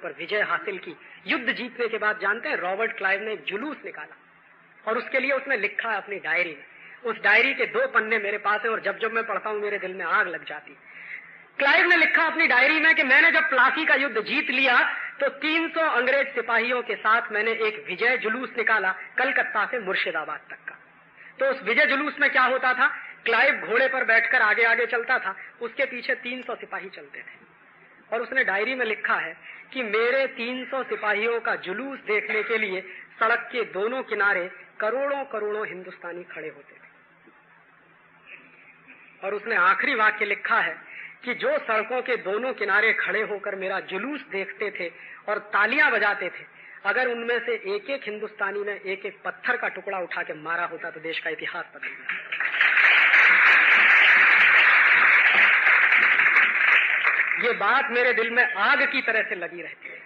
पर विजय हासिल की, युद्ध जीतने के बाद जानते हैं रॉबर्ट क्लाइव ने एक जुलूस निकाला और उसके लिए उसने लिखा अपनी डायरी में। उस डायरी के 2 पन्ने मेरे पास है और जब जब मैं पढ़ता हूं मेरे दिल में आग लग जाती। क्लाइव ने लिखा अपनी डायरी में कि मैंने जब प्लासी का युद्ध जीत लिया तो 300 अंग्रेज सिपाहियों के साथ मैंने एक विजय जुलूस निकाला कलकत्ता से मुर्शिदाबाद तक का। तो उस विजय जुलूस में क्या होता था, क्लाइव घोड़े पर बैठकर आगे आगे चलता था, उसके पीछे 300 सिपाही चलते थे। और उसने डायरी में लिखा है कि मेरे 300 सिपाहियों का जुलूस देखने के लिए सड़क के दोनों किनारे करोड़ों करोड़ों हिंदुस्तानी खड़े होते थे। और उसने आखिरी वाक्य लिखा है कि जो सड़कों के दोनों किनारे खड़े होकर मेरा जुलूस देखते थे और तालियां बजाते थे, अगर उनमें से एक एक हिंदुस्तानी ने एक एक पत्थर का टुकड़ा उठा के मारा होता तो देश का इतिहास बदल गया। ये बात मेरे दिल में आग की तरह से लगी रहती है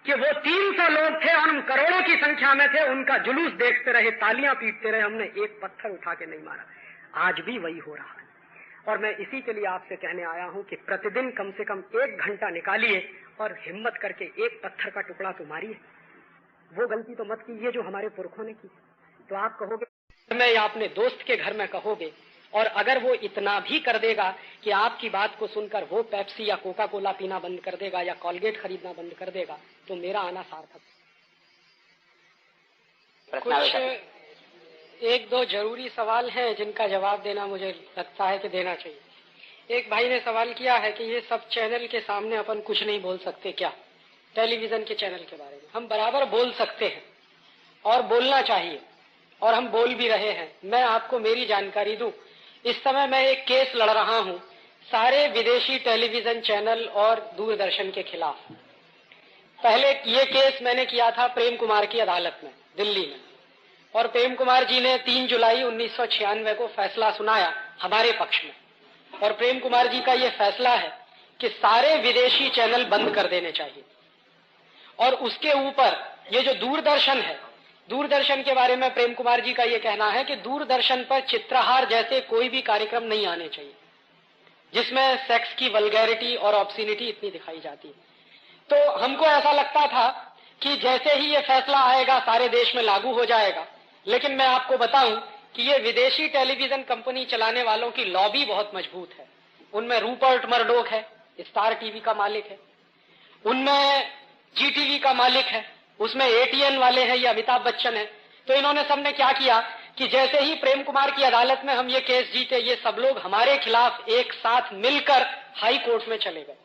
कि वो 300 लोग थे और हम करोड़ों की संख्या में थे, उनका जुलूस देखते रहे, तालियां पीटते रहे, हमने एक पत्थर उठा के नहीं मारा। आज भी वही हो रहा है और मैं इसी के लिए आपसे कहने आया हूं कि प्रतिदिन कम से कम 1 घंटा निकालिए और हिम्मत करके एक पत्थर का टुकड़ा तो मारिए। वो गलती तो मत कीजिए जो हमारे पुरखों ने की। तो आप कहोगे मैं या अपने दोस्त के घर में कहोगे, और अगर वो इतना भी कर देगा कि आपकी बात को सुनकर वो पेप्सी या कोका कोला पीना बंद कर देगा या कोलगेट खरीदना बंद कर देगा, तो मेरा आना सार्थक। कुछ 1-2 जरूरी सवाल हैं जिनका जवाब देना मुझे लगता है कि देना चाहिए। एक भाई ने सवाल किया है कि ये सब चैनल के सामने अपन कुछ नहीं बोल सकते क्या, टेलीविजन के चैनल के बारे में। हम बराबर बोल सकते हैं और बोलना चाहिए और हम बोल भी रहे हैं। मैं आपको मेरी जानकारी दूं, इस समय मैं एक केस लड़ रहा हूं सारे विदेशी टेलीविजन चैनल और दूरदर्शन के खिलाफ। पहले ये केस मैंने किया था प्रेम कुमार की अदालत में दिल्ली में, और प्रेम कुमार जी ने 3 जुलाई 1996 को फैसला सुनाया हमारे पक्ष में। और प्रेम कुमार जी का ये फैसला है कि सारे विदेशी चैनल बंद कर देने चाहिए। और उसके ऊपर ये जो दूरदर्शन है, दूरदर्शन के बारे में प्रेम कुमार जी का ये कहना है कि दूरदर्शन पर चित्रहार जैसे कोई भी कार्यक्रम नहीं आने चाहिए जिसमें सेक्स की वल्गैरिटी और ऑब्सिनिटी इतनी दिखाई जाती है। तो हमको ऐसा लगता था कि जैसे ही ये फैसला आएगा सारे देश में लागू हो जाएगा, लेकिन मैं आपको बताऊं कि ये विदेशी टेलीविजन कंपनी चलाने वालों की लॉबी बहुत मजबूत है। उनमें रूपर्ट मर्डोक है, स्टार टीवी का मालिक है, उनमें जी टीवी का मालिक है, उसमें एटीएन वाले हैं, ये अमिताभ बच्चन है। तो इन्होंने सबने क्या किया कि जैसे ही प्रेम कुमार की अदालत में हम ये केस जीते, ये सब लोग हमारे खिलाफ एक साथ मिलकर हाई कोर्ट में चले गए।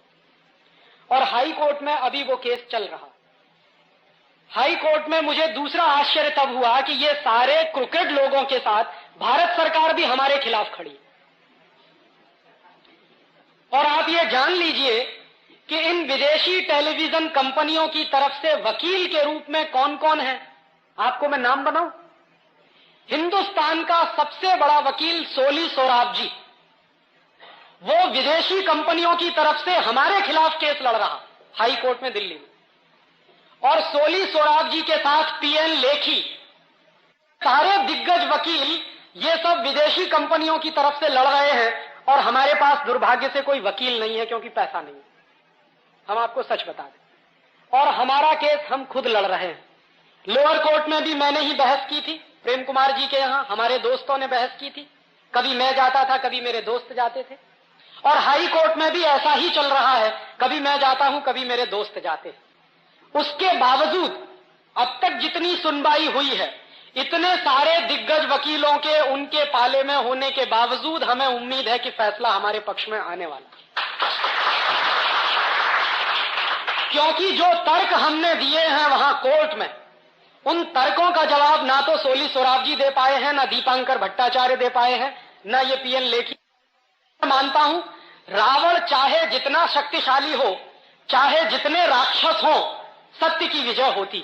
और हाई कोर्ट में अभी वो केस चल रहा। हाई कोर्ट में मुझे दूसरा आश्चर्य तब हुआ कि ये सारे क्रिकेट लोगों के साथ भारत सरकार भी हमारे खिलाफ खड़ी। और आप ये जान लीजिए कि इन विदेशी टेलीविजन कंपनियों की तरफ से वकील के रूप में कौन कौन है, आपको मैं नाम बनाऊं। हिंदुस्तान का सबसे बड़ा वकील सोली सोराब जी, वो विदेशी कंपनियों की तरफ से हमारे खिलाफ केस लड़ रहा हाई कोर्ट में दिल्ली में। और सोली सोराब जी के साथ पीएन लेखी, सारे दिग्गज वकील ये सब विदेशी कंपनियों की तरफ से लड़ रहे हैं। और हमारे पास दुर्भाग्य से कोई वकील नहीं है क्योंकि पैसा नहीं है, हम आपको सच बता दें। और हमारा केस हम खुद लड़ रहे हैं। लोअर कोर्ट में भी मैंने ही बहस की थी, प्रेम कुमार जी के यहाँ हमारे दोस्तों ने बहस की थी। कभी मैं जाता था, कभी मेरे दोस्त जाते थे। और हाई कोर्ट में भी ऐसा ही चल रहा है, कभी मैं जाता हूं, कभी मेरे दोस्त जाते हैं। उसके बावजूद अब तक जितनी सुनवाई हुई है, इतने सारे दिग्गज वकीलों के उनके पाले में होने के बावजूद हमें उम्मीद है कि फैसला हमारे पक्ष में आने वाला। क्योंकि जो तर्क हमने दिए हैं वहां कोर्ट में, उन तर्कों का जवाब ना तो सोली सोराब जी दे पाए हैं, ना दीपांकर भट्टाचार्य दे पाए हैं, ना ये पीएन लेखी। मानता हूं रावण चाहे जितना शक्तिशाली हो, चाहे जितने राक्षस हो, सत्य की विजय होती,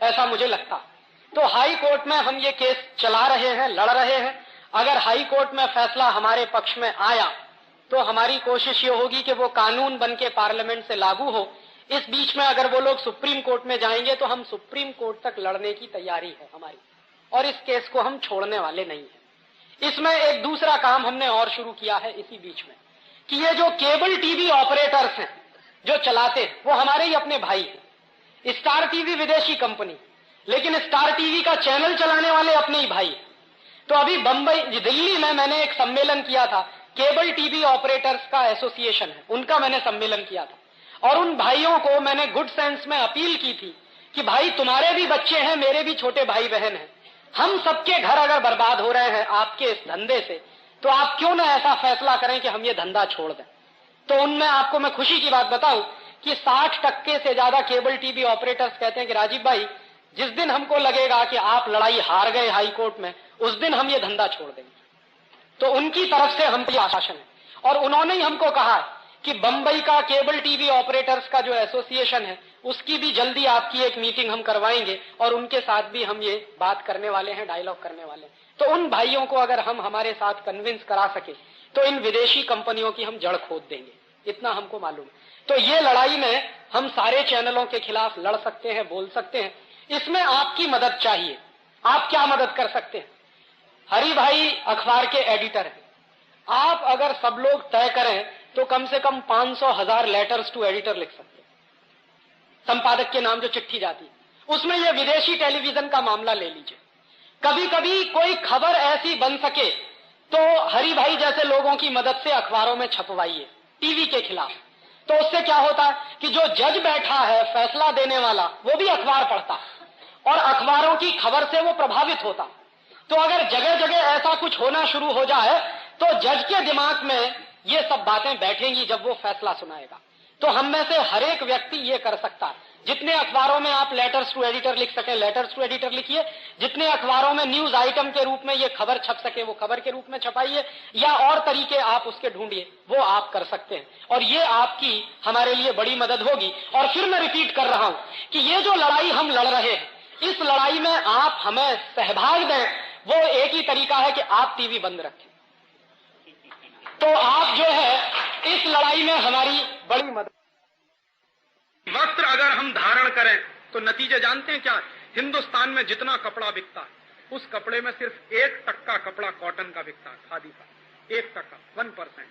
ऐसा मुझे लगता। तो हाई कोर्ट में हम ये केस चला रहे हैं, लड़ रहे हैं। अगर हाई कोर्ट में फैसला हमारे पक्ष में आया तो हमारी कोशिश ये होगी कि वो कानून बन के पार्लियामेंट से लागू हो। इस बीच में अगर वो लोग सुप्रीम कोर्ट में जाएंगे तो हम सुप्रीम कोर्ट तक लड़ने की तैयारी है हमारी, और इस केस को हम छोड़ने वाले नहीं है। इसमें एक दूसरा काम हमने और शुरू किया है इसी बीच में, कि ये जो केबल टीवी ऑपरेटर्स हैं, जो चलाते वो हमारे ही अपने भाई हैं। स्टार टीवी विदेशी कंपनी, लेकिन स्टार टीवी का चैनल चलाने वाले अपने ही भाई। तो अभी दिल्ली में मैंने एक सम्मेलन किया था, केबल टीवी ऑपरेटर्स का एसोसिएशन है, उनका मैंने सम्मेलन किया था। और उन भाइयों को मैंने गुड सेंस में अपील की थी कि भाई तुम्हारे भी बच्चे हैं, मेरे भी छोटे भाई बहन हैं, हम सबके घर अगर बर्बाद हो रहे हैं आपके इस धंधे से, तो आप क्यों ना ऐसा फैसला करें कि हम ये धंधा छोड़ दें। तो उनमें आपको मैं खुशी की बात बताऊं कि 60% से ज्यादा केबल टीवी ऑपरेटर्स कहते हैं कि राजीव भाई, जिस दिन हमको लगेगा कि आप लड़ाई हार गए हाई कोर्ट में, उस दिन हम ये धंधा छोड़ देंगे। तो उनकी तरफ से हम पे आश्वासन है, और उन्होंने ही हमको कहा कि बंबई का केबल टीवी ऑपरेटर्स का जो एसोसिएशन है, उसकी भी जल्दी आपकी एक मीटिंग हम करवाएंगे, और उनके साथ भी हम ये बात करने वाले हैं, डायलॉग करने वाले हैं। तो उन भाइयों को अगर हम हमारे साथ कन्विंस करा सके तो इन विदेशी कंपनियों की हम जड़ खोद देंगे, इतना हमको मालूम है। तो ये लड़ाई में हम सारे चैनलों के खिलाफ लड़ सकते हैं, बोल सकते हैं। इसमें आपकी मदद चाहिए। आप क्या मदद कर सकते हैं? हरि भाई अखबार के एडिटर हैं, आप अगर सब लोग तय करें तो कम से कम 500,000 लेटर्स टू एडिटर लिख सकते हैं, संपादक के नाम जो चिट्ठी जाती है। उसमें ये विदेशी टेलीविजन का मामला ले लीजिए, कभी कभी कोई खबर ऐसी बन सके तो हरि भाई जैसे लोगों की मदद से अखबारों में छपवाइए टीवी के खिलाफ। तो उससे क्या होता है कि जो जज बैठा है फैसला देने वाला, वो भी अखबार पढ़ता और अखबारों की खबर से वो प्रभावित होता। तो अगर जगह जगह ऐसा कुछ होना शुरू हो जाए तो जज के दिमाग में ये सब बातें बैठेंगी जब वो फैसला सुनाएगा। तो हम में से हर एक व्यक्ति ये कर सकता है। जितने अखबारों में आप लेटर्स टू एडिटर लिख सके, लेटर्स टू एडिटर लिखिए। जितने अखबारों में न्यूज आइटम के रूप में ये खबर छप सके, वो खबर के रूप में छपाइए, या और तरीके आप उसके ढूंढिए, वो आप कर सकते हैं। और ये आपकी हमारे लिए बड़ी मदद होगी। और फिर मैं रिपीट कर रहा हूं कि ये जो लड़ाई हम लड़ रहे हैं, इस लड़ाई में आप हमें सहभाग दें। वो एक ही तरीका है कि आप टीवी बंद रखें। तो आप जो है इस लड़ाई में हमारी बड़ी मदद। वस्त्र अगर हम धारण करें तो नतीजे जानते हैं क्या? हिंदुस्तान में जितना कपड़ा बिकता है उस कपड़े में सिर्फ 1% कपड़ा कॉटन का बिकता है, खादी का 1%, 1%।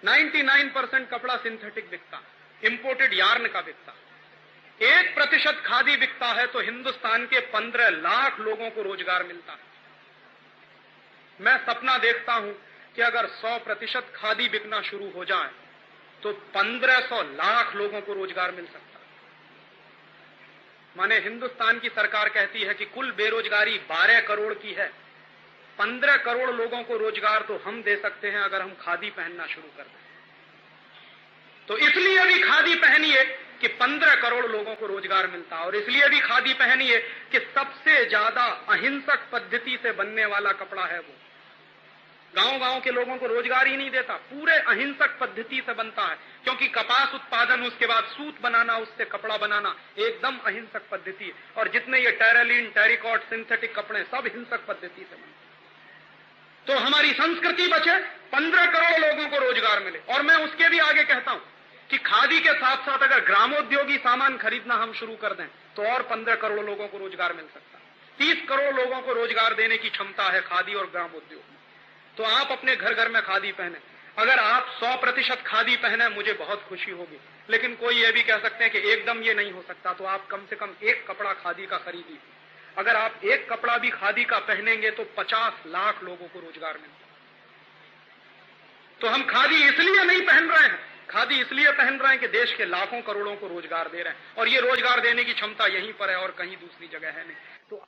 99% कपड़ा सिंथेटिक बिकता है, इंपोर्टेड यार्न का बिकता है। 1% खादी बिकता है तो हिंदुस्तान के 15 लाख लोगों को रोजगार मिलता है। मैं सपना देखता हूं कि अगर 100% खादी बिकना शुरू हो जाए तो 1500 लाख लोगों को रोजगार मिल सकता है। माने हिंदुस्तान की सरकार कहती है कि कुल बेरोजगारी 12 करोड़ की है, 15 करोड़ लोगों को रोजगार तो हम दे सकते हैं अगर हम खादी पहनना शुरू कर दें। तो इसलिए भी खादी पहनिए कि 15 करोड़ लोगों को रोजगार मिलता है, और इसलिए भी खादी पहनिए कि सबसे ज्यादा अहिंसक पद्धति से बनने वाला कपड़ा है वो। गांव-गांव के लोगों को रोजगार ही नहीं देता, पूरे अहिंसक पद्धति से बनता है। क्योंकि कपास उत्पादन, उसके बाद सूत बनाना, उससे कपड़ा बनाना एकदम अहिंसक पद्धति है। और जितने ये टेरेलिन, टेरिकॉट, सिंथेटिक कपड़े सब हिंसक पद्धति से बनते। तो हमारी संस्कृति बचे, 15 करोड़ लोगों को रोजगार मिले। और मैं उसके भी आगे कहता हूं कि खादी के साथ साथ अगर ग्रामोद्योगी सामान खरीदना हम शुरू कर दें तो और 15 करोड़ लोगों को रोजगार मिल सकता है। 30 करोड़ लोगों को रोजगार देने की क्षमता है खादी और ग्रामोद्योग में। तो आप अपने घर घर में खादी पहने। अगर आप 100% खादी पहने मुझे बहुत खुशी होगी। लेकिन कोई ये भी कह सकते हैं कि एकदम ये नहीं हो सकता, तो आप कम से कम एक कपड़ा खादी का खरीदिए। अगर आप एक कपड़ा भी खादी का पहनेंगे तो 50 लाख लोगों को रोजगार मिलता। तो हम खादी इसलिए नहीं पहन रहे हैं, खादी इसलिए पहन रहे हैं कि देश के लाखों करोड़ों को रोजगार दे रहे हैं। और ये रोजगार देने की क्षमता यहीं पर है और कहीं दूसरी जगह है नहीं। तो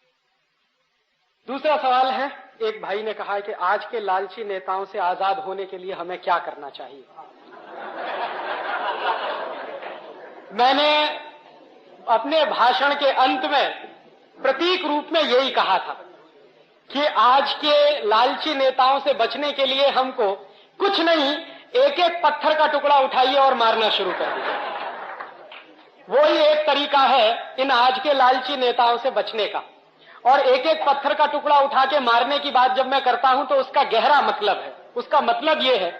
दूसरा सवाल है, एक भाई ने कहा है कि आज के लालची नेताओं से आजाद होने के लिए हमें क्या करना चाहिए। मैंने अपने भाषण के अंत में प्रतीक रूप में यही कहा था कि आज के लालची नेताओं से बचने के लिए हमको कुछ नहीं, एक एक पत्थर का टुकड़ा उठाइए और मारना शुरू कर दीजिए। वो ही एक तरीका है इन आज के लालची नेताओं से बचने का। और एक एक पत्थर का टुकड़ा उठा के मारने की बात जब मैं करता हूं तो उसका गहरा मतलब है। उसका मतलब यह है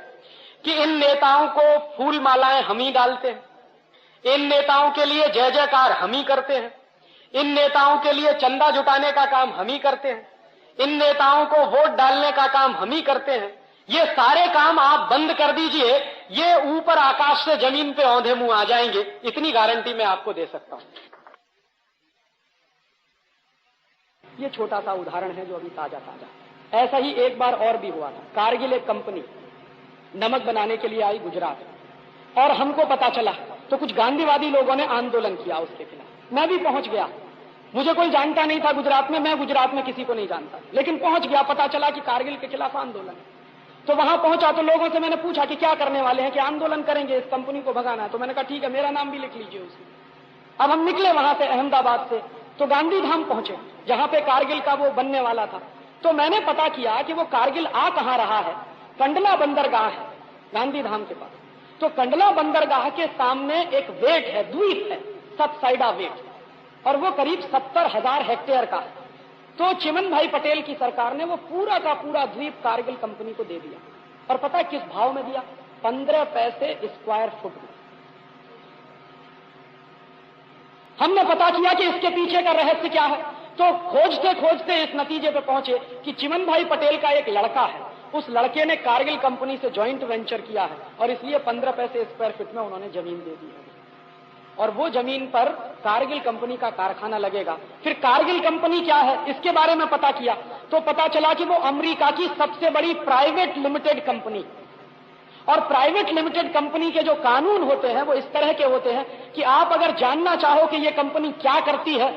कि इन नेताओं को फूल मालाएं हम ही डालते हैं, इन नेताओं के लिए जय जयकार हम ही करते हैं, इन नेताओं के लिए चंदा जुटाने का काम हम ही करते हैं, इन नेताओं को वोट डालने का काम हम ही करते हैं। ये सारे काम आप बंद कर दीजिए, ये ऊपर आकाश से जमीन पे औंधे मुंह आ जाएंगे, इतनी गारंटी मैं आपको दे सकता हूं। ये छोटा सा उदाहरण है जो अभी ताजा ताजा। ऐसा ही एक बार और भी हुआ था। कारगिल एक कंपनी नमक बनाने के लिए आई गुजरात, और हमको पता चला तो कुछ गांधीवादी लोगों ने आंदोलन किया उसके खिलाफ। मैं भी पहुंच गया, मुझे कोई जानता नहीं था गुजरात में, मैं गुजरात में किसी को नहीं जानता, लेकिन पहुंच गया, पता चला कि कारगिल के खिलाफ आंदोलन। तो वहां पहुंचा तो लोगों से मैंने पूछा कि क्या करने वाले हैं, कि आंदोलन करेंगे, इस कंपनी को भगाना है। तो मैंने कहा ठीक है, मेरा नाम भी लिख लीजिए उसमें। अब हम निकले वहां से अहमदाबाद से, तो गांधी धाम पहुंचे जहां पे कारगिल का वो बनने वाला था। तो मैंने पता किया कि वो कारगिल आ कहां रहा है, कंडला बंदरगाह है गांधी धाम के पास। तो कंडला बंदरगाह के सामने एक वेट है, द्वीप है, सतसाइडा वेट, और वो करीब 70,000 हेक्टेयर का है। तो चिमन भाई पटेल की सरकार ने वो पूरा का पूरा द्वीप कारगिल कंपनी को दे दिया। और पता है किस भाव में दिया? 15 पैसे स्क्वायर फुट में। हमने पता किया कि इसके पीछे का रहस्य क्या है, तो खोजते खोजते इस नतीजे पे पहुंचे कि चिमन भाई पटेल का एक लड़का है, उस लड़के ने कारगिल कंपनी से जॉइंट वेंचर किया है, और इसलिए 15 पैसे स्क्वायर फीट में उन्होंने जमीन दे दी है। और वो जमीन पर कारगिल कंपनी का कारखाना लगेगा। फिर कारगिल कंपनी क्या है, इसके बारे में पता किया तो पता चला कि वो अमेरिका की सबसे बड़ी प्राइवेट लिमिटेड कंपनी। और प्राइवेट लिमिटेड कंपनी के जो कानून होते हैं वो इस तरह के होते हैं कि आप अगर जानना चाहो कि ये कंपनी क्या करती है,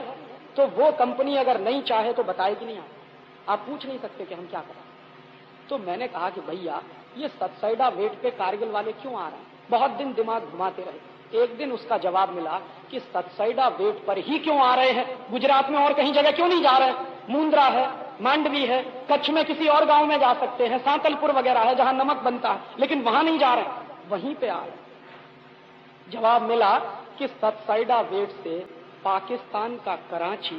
तो वो कंपनी अगर नहीं चाहे तो बताएगी नहीं। आप पूछ नहीं सकते कि हम क्या करें। तो मैंने कहा कि भैया ये सतसाइडा वेट पे कारगिल वाले क्यों आ रहे हैं? बहुत दिन दिमाग घुमाते रहे। एक दिन उसका जवाब मिला कि सतसाइडा वेट पर ही क्यों आ रहे हैं, गुजरात में और कहीं जगह क्यों नहीं जा रहे हैं? मुंद्रा है, मांडवी है, कच्छ में किसी और गांव में जा सकते हैं, सांतलपुर वगैरह है जहां नमक बनता है, लेकिन वहां नहीं जा रहे, वहीं पे आ रहे। जवाब मिला कि सतसाइडा वेट से पाकिस्तान का कराची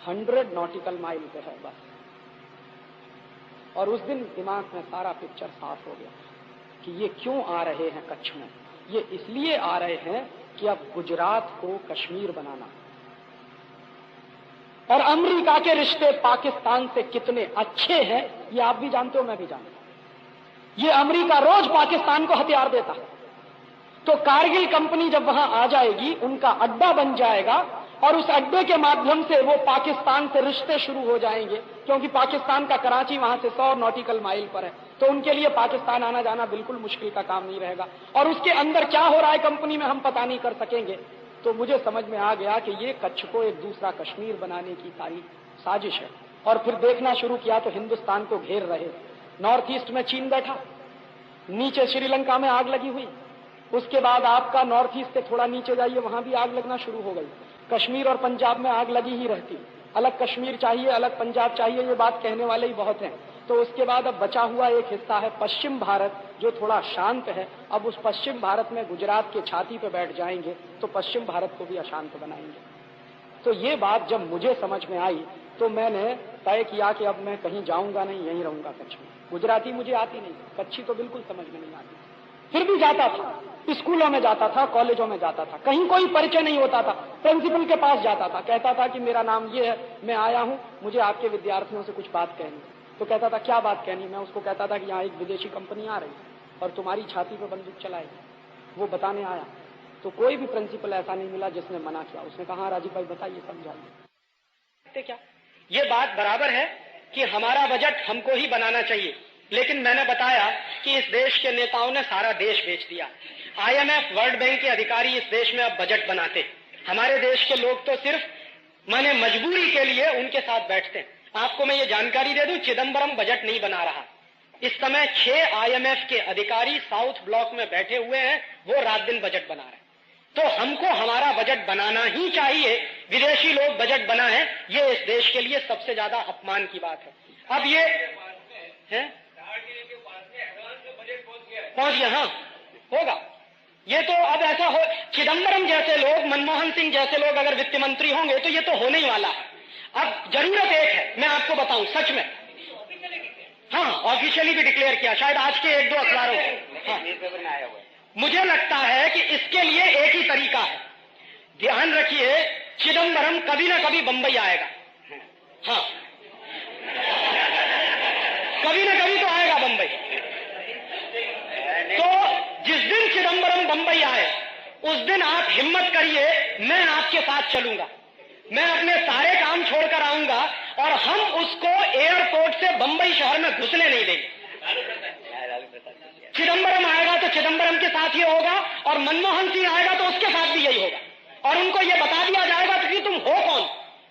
100 नॉटिकल माइल पे है बस। और उस दिन दिमाग में सारा पिक्चर साफ हो गया कि ये क्यों आ रहे हैं कच्छ में। ये इसलिए आ रहे हैं कि अब गुजरात को कश्मीर बनाना, और अमेरिका के रिश्ते पाकिस्तान से कितने अच्छे हैं ये आप भी जानते हो, मैं भी जानता हूं। ये अमेरिका रोज पाकिस्तान को हथियार देता है। तो कारगिल कंपनी जब वहां आ जाएगी, उनका अड्डा बन जाएगा, और उस अड्डे के माध्यम से वो पाकिस्तान से रिश्ते शुरू हो जाएंगे, क्योंकि पाकिस्तान का कराची वहां से 100 नॉटिकल माइल पर है। तो उनके लिए पाकिस्तान आना जाना बिल्कुल मुश्किल का काम नहीं रहेगा। और उसके अंदर क्या हो रहा है कंपनी में हम पता नहीं कर सकेंगे। तो मुझे समझ में आ गया कि ये कच्छ को एक दूसरा कश्मीर बनाने की सारी साजिश है। और फिर देखना शुरू किया तो हिंदुस्तान को घेर रहे। नॉर्थ ईस्ट में चीन बैठा, नीचे श्रीलंका में आग लगी हुई, उसके बाद आपका नॉर्थ ईस्ट से थोड़ा नीचे जाइए, वहां भी आग लगना शुरू हो गई। कश्मीर और पंजाब में आग लगी ही रहती। अलग कश्मीर चाहिए, अलग पंजाब चाहिए, ये बात कहने वाले ही बहुत हैं। तो उसके बाद अब बचा हुआ एक हिस्सा है पश्चिम भारत, जो थोड़ा शांत है। अब उस पश्चिम भारत में गुजरात के छाती पे बैठ जाएंगे तो पश्चिम भारत को भी अशांत बनाएंगे। तो ये बात जब मुझे समझ में आई तो मैंने तय किया कि अब मैं कहीं जाऊंगा नहीं, यहीं रहूंगा कच्छ में। गुजराती मुझे आती नहीं, कच्छी तो बिल्कुल समझ में नहीं आती। फिर भी जाता था, स्कूलों में जाता था, कॉलेजों में जाता था, कहीं कोई परिचय नहीं होता था। प्रिंसिपल के पास जाता था, कहता था कि मेरा नाम ये है, मैं आया हूं, मुझे आपके विद्यार्थियों से कुछ बात कहनी। तो कहता था क्या बात कहनी? मैं उसको कहता था कि यहाँ एक विदेशी कंपनी आ रही और तुम्हारी छाती पर बंदूक चलाएगी। वो बताने आया तो कोई भी प्रिंसिपल ऐसा नहीं मिला जिसने मना किया। उसने कहा राजीव भाई बताइए, समझाइए। क्या ये बात बराबर है कि हमारा बजट हमको ही बनाना चाहिए, लेकिन मैंने बताया कि इस देश के नेताओं ने सारा देश बेच दिया। IMF, वर्ल्ड बैंक के अधिकारी इस देश में अब बजट बनाते। हमारे देश के लोग तो सिर्फ माने मजबूरी के लिए उनके साथ बैठते हैं। आपको मैं ये जानकारी दे दूं, चिदम्बरम बजट नहीं बना रहा। इस समय 6 IMF के अधिकारी साउथ ब्लॉक में बैठे हुए हैं, वो रात दिन बजट बना रहे हैं। तो हमको हमारा बजट बनाना ही चाहिए। विदेशी लोग बजट बनाएं, ये इस देश के लिए सबसे ज्यादा अपमान की बात है। अब ये है पहुंच गया, हाँ होगा ये तो। अब ऐसा हो, चिदम्बरम जैसे लोग, मनमोहन सिंह जैसे लोग अगर वित्त मंत्री होंगे तो ये तो होने ही वाला है। अब जरूरत एक है, मैं आपको बताऊं सच में, हाँ ऑफिशियली भी डिक्लेयर किया, शायद आज के 1-2 अखबारों में आया हुआ। मुझे लगता है कि इसके लिए एक ही तरीका है। ध्यान रखिए, चिदम्बरम कभी ना कभी बंबई आएगा। हाँ कभी ना कभी तो आएगा बंबई। तो जिस दिन चिदम्बरम बंबई आए उस दिन आप हिम्मत करिए, मैं आपके साथ चलूंगा, मैं अपने सारे काम छोड़कर आऊंगा और हम उसको एयरपोर्ट से बंबई शहर में घुसने नहीं देंगे। चिदम्बरम आएगा तो चिदम्बरम के साथ ही होगा और मनमोहन सिंह आएगा तो उसके साथ भी यही होगा और उनको यह बता दिया जाएगा कि तुम हो कौन,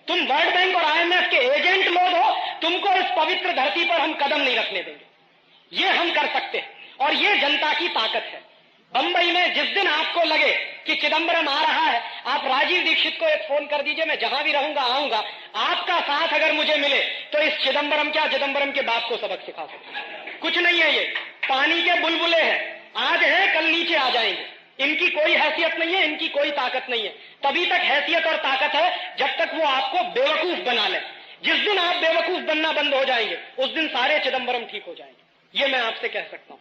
तुम वर्ल्ड बैंक और IMF के एजेंट लोग हो, तुमको इस पवित्र धरती पर हम कदम नहीं रखने देंगे। ये हम कर सकते हैं और ये जनता की ताकत है। बंबई में जिस दिन आपको लगे कि चिदम्बरम आ रहा है, आप राजीव दीक्षित को एक फोन कर दीजिए, मैं जहां भी रहूंगा आऊंगा, आपका साथ अगर मुझे मिले तो इस चिदम्बरम क्या चिदम्बरम के बाप को सबक सिखा सकते। कुछ नहीं है, ये पानी के बुलबुले हैं, आज है कल नीचे आ जाएंगे, इनकी कोई हैसियत नहीं है, इनकी कोई ताकत नहीं है। तभी तक हैसियत और ताकत है जब तक वो आपको बेवकूफ बना ले। जिस दिन आप बेवकूफ बनना बंद हो जाएंगे उस दिन सारे चिदम्बरम ठीक हो जाएंगे। ये मैं आपसे कह सकता हूं।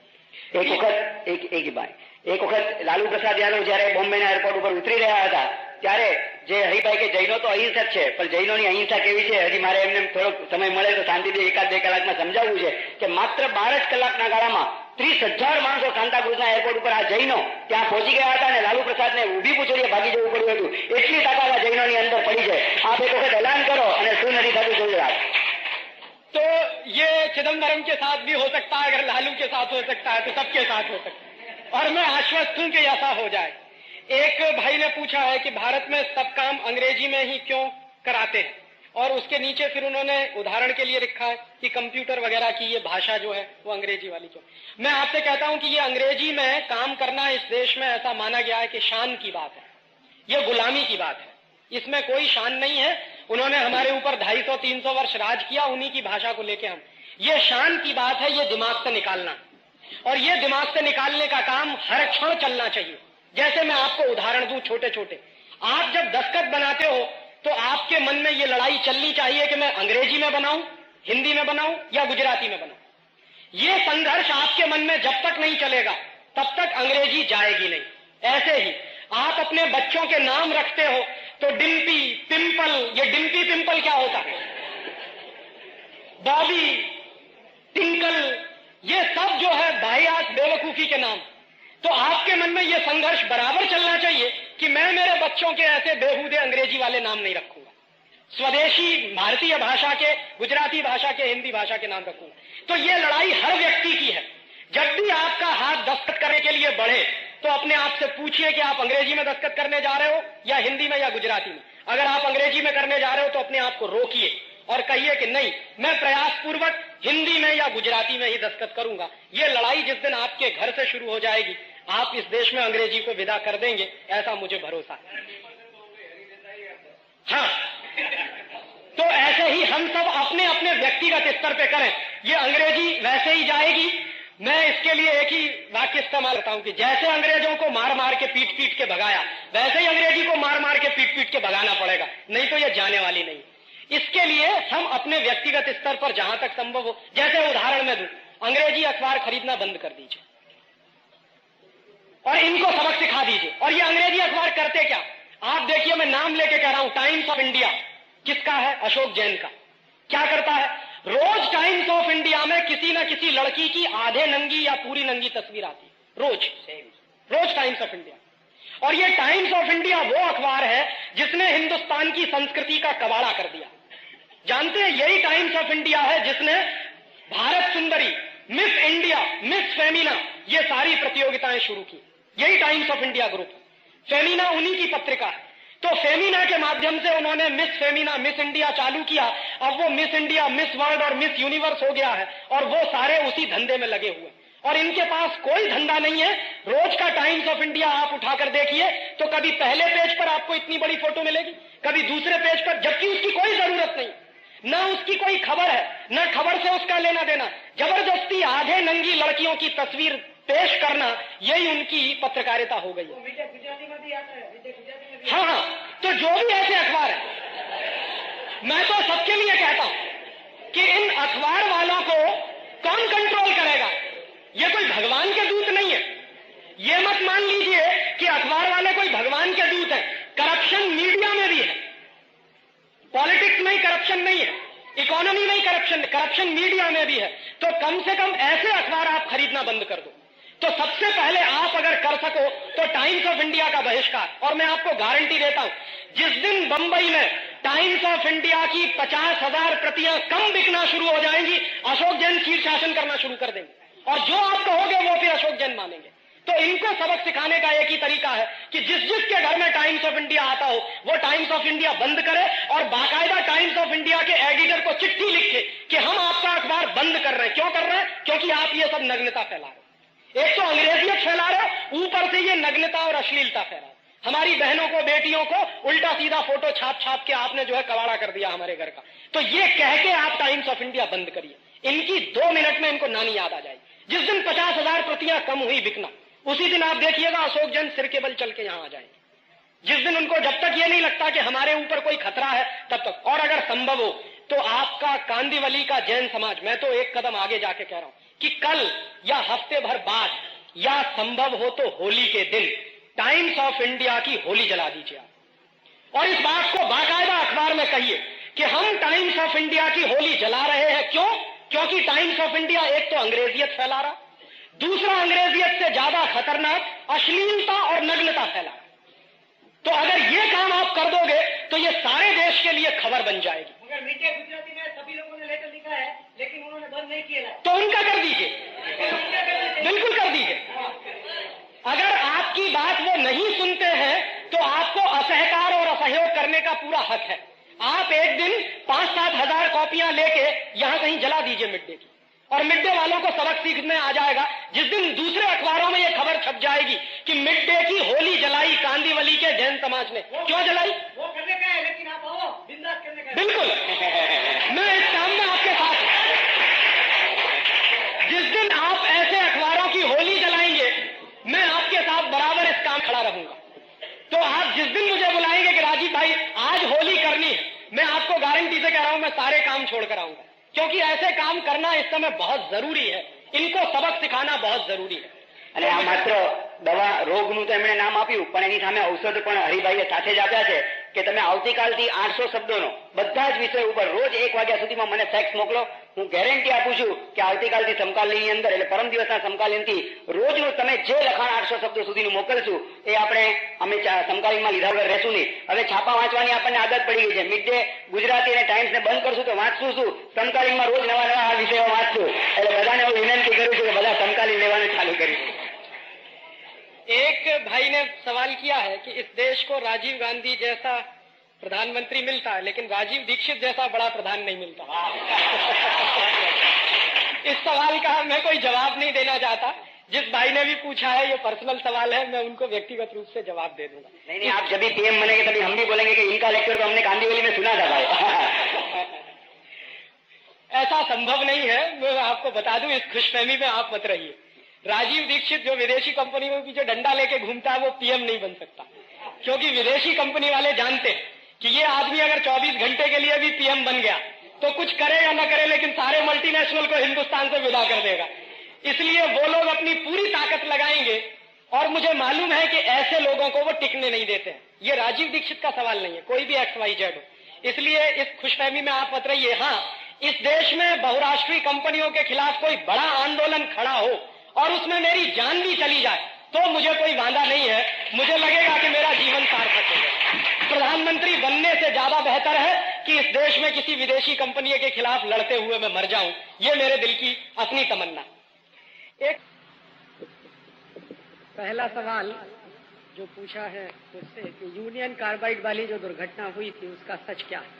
एक वखत लालू प्रसाद यादव जયારે બોમ્બેના એરપોર્ટ ઉપર ઉતરી રહ્યા હતા ત્યારે જે હરિભાઈ કે જૈનો તો અહિંસક છે, પણ જૈનોની અહિંસા કેવી છે હજી મારે એમને થોડોક સમય મળે તો શાંતિથી 1-2 કલાકમાં સમજાવવું છે કે માત્ર 12 જ કલાકના ગાળામાં 30,000 માણસો સાંતાક્રુઝના એરપોર્ટ ઉપર આ જૈનો ત્યાં પહોંચી ગયા હતા અને લાલુ પ્રસાદને ઊભી પૂછડીએ ભાગી જવું પડ્યું હતું। એટલી તાકાત આ જૈનોની અંદર પડી છે। આપ એક વખત એલાન કરો અને શું નથી થતું જોઈ આપ। तो ये चिदम्बरम के साथ भी हो सकता है, अगर लालू के साथ हो सकता है तो सबके साथ हो सकता है और मैं आश्वस्त हूं कि ऐसा हो जाए। एक भाई ने पूछा है कि भारत में सब काम अंग्रेजी में ही क्यों कराते हैं और उसके नीचे फिर उन्होंने उदाहरण के लिए लिखा है कि कंप्यूटर वगैरह की ये भाषा जो है वो अंग्रेजी वाली क्यों। मैं आपसे कहता हूं कि ये अंग्रेजी में काम करना इस देश में ऐसा माना गया है कि शान की बात है, ये गुलामी की बात है, इसमें कोई शान नहीं है। उन्होंने हमारे ऊपर 250-300 वर्ष राज किया उन्हीं की भाषा को लेके। हम ये शान की बात है, ये दिमाग से निकालना और ये दिमाग से निकालने का काम हर क्षण चलना चाहिए। जैसे मैं आपको उदाहरण दूं छोटे छोटे, आप जब दस्तखत बनाते हो तो आपके मन में ये लड़ाई चलनी चाहिए कि मैं अंग्रेजी में बनाऊं, हिंदी में बनाऊं या गुजराती में बनाऊं। ये संघर्ष आपके मन में जब तक नहीं चलेगा तब तक अंग्रेजी जाएगी नहीं। ऐसे ही आप अपने बच्चों के नाम रखते हो तो डिम्पी, पिंपल, ये डिम्पी पिंपल क्या होता है, बॉबी, टिंकल, ये सब जो है वाहियात बेवकूफी के नाम। तो आपके मन में ये संघर्ष बराबर चलना चाहिए कि मैं मेरे बच्चों के ऐसे बेहूदे अंग्रेजी वाले नाम नहीं रखूंगा, स्वदेशी भारतीय भाषा के, गुजराती भाषा के, हिंदी भाषा के नाम रखूंगा। तो ये लड़ाई हर व्यक्ति की है। जब भी आपका हाथ दस्तखत करने के लिए बढ़े तो अपने आप से पूछिए कि आप अंग्रेजी में दस्तखत करने जा रहे हो या हिंदी में या गुजराती में। अगर आप अंग्रेजी में करने जा रहे हो तो अपने आप को रोकिए और कहिए कि नहीं, मैं प्रयास पूर्वक हिंदी में या गुजराती में ही दस्तखत करूंगा। ये लड़ाई जिस दिन आपके घर से शुरू हो जाएगी आप इस देश में अंग्रेजी को विदा कर देंगे, ऐसा मुझे भरोसा है। हाँ, तो ऐसे ही हम सब अपने अपने व्यक्तिगत स्तर पे करें, ये अंग्रेजी वैसे ही जाएगी। मैं इसके लिए एक ही वाक्य इस्तेमाल करता हूं कि जैसे अंग्रेजों को मार मार के पीट पीट के भगाया, वैसे ही अंग्रेजी को मार मार के पीट पीट के भगाना पड़ेगा, नहीं तो ये जाने वाली नहीं। इसके लिए हम अपने व्यक्तिगत स्तर पर जहां तक संभव हो, जैसे उदाहरण में दूं, अंग्रेजी अखबार खरीदना बंद कर दीजिए और इनको सबक सिखा दीजिए। और ये अंग्रेजी अखबार करते क्या, आप देखिए, मैं नाम लेके कह रहा हूं, टाइम्स ऑफ इंडिया किसका है, अशोक जैन का। क्या करता है, रोज टाइम्स ऑफ इंडिया में किसी न किसी लड़की की आधे नंगी या पूरी नंगी तस्वीर आती है, रोज टाइम्स ऑफ इंडिया। और ये टाइम्स ऑफ इंडिया वो अखबार है जिसने हिंदुस्तान की संस्कृति का कबाड़ा कर दिया। जानते हैं, यही टाइम्स ऑफ इंडिया है जिसने भारत सुंदरी, मिस इंडिया, मिस फेमिना, ये सारी प्रतियोगिताएं शुरू की। यही टाइम्स ऑफ इंडिया ग्रुप है, फेमिना उन्हीं की पत्रिका है। तो फेमिना के माध्यम से उन्होंने मिस फेमिना, मिस इंडिया चालू किया। अब वो मिस इंडिया, मिस वर्ल्ड और मिस यूनिवर्स हो गया है और वो सारे उसी धंधे में लगे हुए। और इनके पास कोई धंधा नहीं है। रोज का टाइम्स ऑफ इंडिया आप उठाकर देखिए तो कभी पहले पेज पर आपको इतनी बड़ी फोटो मिलेगी, कभी दूसरे पेज पर, जबकि उसकी कोई जरूरत नहीं, ना उसकी कोई खबर है, ना खबर से उसका लेना देना। जबरदस्ती आधे नंगी लड़कियों की तस्वीर पेश करना, यही उनकी पत्रकारिता हो गई है। हाँ, तो जो भी ऐसे अखबार है, मैं तो सबके लिए कहता हूं कि इन अखबार वालों को कौन कंट्रोल करेगा। ये कोई भगवान के दूत नहीं है। ये मत मान लीजिए कि अखबार वाले कोई भगवान के दूत है। करप्शन मीडिया में भी है, पॉलिटिक्स में ही करप्शन नहीं है, इकोनॉमी में ही करप्शन मीडिया में भी है। तो कम से कम ऐसे अखबार आप खरीदना बंद कर दो, तो सबसे पहले आप अगर कर सको तो टाइम्स ऑफ इंडिया का बहिष्कार, और मैं आपको गारंटी देता हूं जिस दिन बंबई में टाइम्स ऑफ इंडिया की 50,000 प्रतियां कम बिकना शुरू हो जाएंगी, अशोक जैन शीर्षासन करना शुरू कर देंगे, और जो आप कहोगे वो फिर अशोक जैन मानेंगे। तो इनको सबक सिखाने का एक ही तरीका है कि जिसके घर में टाइम्स ऑफ इंडिया आता हो वो टाइम्स ऑफ इंडिया बंद करे, और बाकायदा टाइम्स ऑफ इंडिया के एडिटर को चिट्ठी लिखे कि हम आपका अखबार बंद कर रहे हैं। क्यों कर रहे हैं? क्योंकि आप ये सब नग्नता फैला रहे हो। एक तो अंग्रेजियत फैला रहे हो, ऊपर से ये नग्नता और अश्लीलता फैला। हमारी बहनों को, बेटियों को उल्टा सीधा फोटो छाप छाप के आपने जो है कबाड़ा कर दिया हमारे घर का। तो ये कह के आप टाइम्स ऑफ इंडिया बंद करिए, इनकी 2 मिनट में इनको नानी याद आ जाएगी। जिस दिन 50,000 प्रतियां कम हुई बिकना, उसी दिन आप देखिएगा अशोक जैन सिर के बल चल के यहां आ जाएंगे। जिस दिन उनको, जब तक ये नहीं लगता कि हमारे ऊपर कोई खतरा है तब तक। और अगर संभव हो तो आपका कांदिवली का जैन समाज, मैं तो एक कदम आगे जाके कह रहा हूं कि कल या हफ्ते भर बाद या संभव हो तो होली के दिन टाइम्स ऑफ इंडिया की होली जला दीजिए आप। और इस बात को बाकायदा अखबार में कहिए कि हम टाइम्स ऑफ इंडिया की होली जला रहे हैं। क्यों? क्योंकि टाइम्स ऑफ इंडिया एक तो अंग्रेजियत फैला रहा, दूसरा अंग्रेजियत से ज्यादा खतरनाक अश्लीलता और नग्नता फैला। तो अगर ये काम आप कर दोगे तो ये सारे देश के लिए खबर बन जाएगी। मगर मीडिया गुजराती में सभी लोगों ने लेटर लिखा है, लेकिन उन्होंने बंद नहीं किया है। तो उनका कर दीजिए, बिल्कुल कर दीजिए। अगर आपकी बात वो नहीं सुनते हैं तो आपको असहकार और असहयोग करने का पूरा हक है। आप एक दिन 5-7 हजार कॉपियां लेके यहां कहीं जला दीजिए मिड डे की, और मिड डे वालों को सबक सीखने आ जाएगा। जिस दिन दूसरे अखबारों में यह खबर छप जाएगी कि मिड डे की होली जलाई कांदिवली के जैन समाज ने, क्यों जलाई? वो करने का है, लेकिन आप आओ बिंदास करने का। बिल्कुल, मैं इस काम में आपके साथ हूं। जिस दिन आप ऐसे अखबारों की होली जलाएंगे, मैं आपके साथ बराबर इस काम खड़ा रहूंगा। तो आप जिस दिन मुझे बुलाएंगे कि राजीव भाई आज होली करनी है, मैं आपको गारंटी से कह रहा हूं मैं सारे काम छोड़कर आऊंगा, क्योंकि ऐसे काम करना इस समय बहुत जरूरी है। इनको सबक सिखाना बहुत जरूरी है। અને આ માત્ર દવા રોગનું તો એમણે નામ આપ્યું, પણ એની સામે ઔષધ પણ હરિભાઈએ સાથે જ આપ્યા છે કે તમે આવતીકાલથી 800 શબ્દોનો બધા જ વિષય ઉપર રોજ 1 વાગ્યા સુધીમાં મને ફેક્સ મોકલો. હું ગેરંટી આપું છું કે આવતીકાલથી સમકાલીનની અંદર, એટલે પરમ દિવસના સમકાલીનથી રોજનું તમે જે લખાણ 800 શબ્દો સુધીનું મોકલશું એ અમે સમકાલીનમાં લીધા વગર રહેશું નહીં. હવે છાપા વાંચવાની આપણને આદત પડી ગઈ છે. મિડ ડે ગુજરાતી અને ટાઈમ્સને બંધ કરશું તો વાંચશું શું? સમકાલીનમાં રોજ નવા નવા આ વિષયો વાંચશું. એટલે બધાને હું વિનંતી કરું છું કે બધા સમકાલીન લેવાનું ચાલુ કરીશું. एक भाई ने सवाल किया है कि इस देश को राजीव गांधी जैसा प्रधानमंत्री मिलता है, लेकिन राजीव दीक्षित जैसा बड़ा प्रधान नहीं मिलता। इस सवाल का मैं कोई जवाब नहीं देना चाहता। जिस भाई ने भी पूछा है ये पर्सनल सवाल है, मैं उनको व्यक्तिगत रूप से जवाब दे दूंगा। नहीं, आप जब भी पीएम बनेंगे तभी हम भी बोलेंगे कि इनका लेक्चर तो हमने कांदिवली में सुना था भाई। ऐसा संभव नहीं है, मैं आपको बता दूं, इस खुशफहमी में आप मत रहिए। राजीव दीक्षित जो विदेशी कंपनियों के पीछे डंडा लेके घूमता है वो पीएम नहीं बन सकता, क्योंकि विदेशी कंपनी वाले जानते हैं कि ये आदमी अगर 24 घंटे के लिए भी पीएम बन गया तो कुछ करे या न करे, लेकिन सारे मल्टीनेशनल को हिंदुस्तान से विदा कर देगा। इसलिए वो लोग अपनी पूरी ताकत लगाएंगे, और मुझे मालूम है कि ऐसे लोगों को वो टिकने नहीं देते हैं। ये राजीव दीक्षित का सवाल नहीं है, कोई भी XYZ हो। इसलिए इस खुशफहमी में आप मत रहिए। हाँ, इस देश में बहुराष्ट्रीय कंपनियों के खिलाफ कोई बड़ा आंदोलन खड़ा हो और उसमें मेरी जान भी चली जाए तो मुझे कोई वांदा नहीं है। मुझे लगेगा कि मेरा जीवन सार्थक हो गया। प्रधानमंत्री बनने से ज्यादा बेहतर है कि इस देश में किसी विदेशी कंपनी के खिलाफ लड़ते हुए मैं मर जाऊं, ये मेरे दिल की अपनी तमन्ना। एक पहला सवाल जो पूछा है उससे कि यूनियन कार्बाइड वाली जो दुर्घटना हुई थी उसका सच क्या है।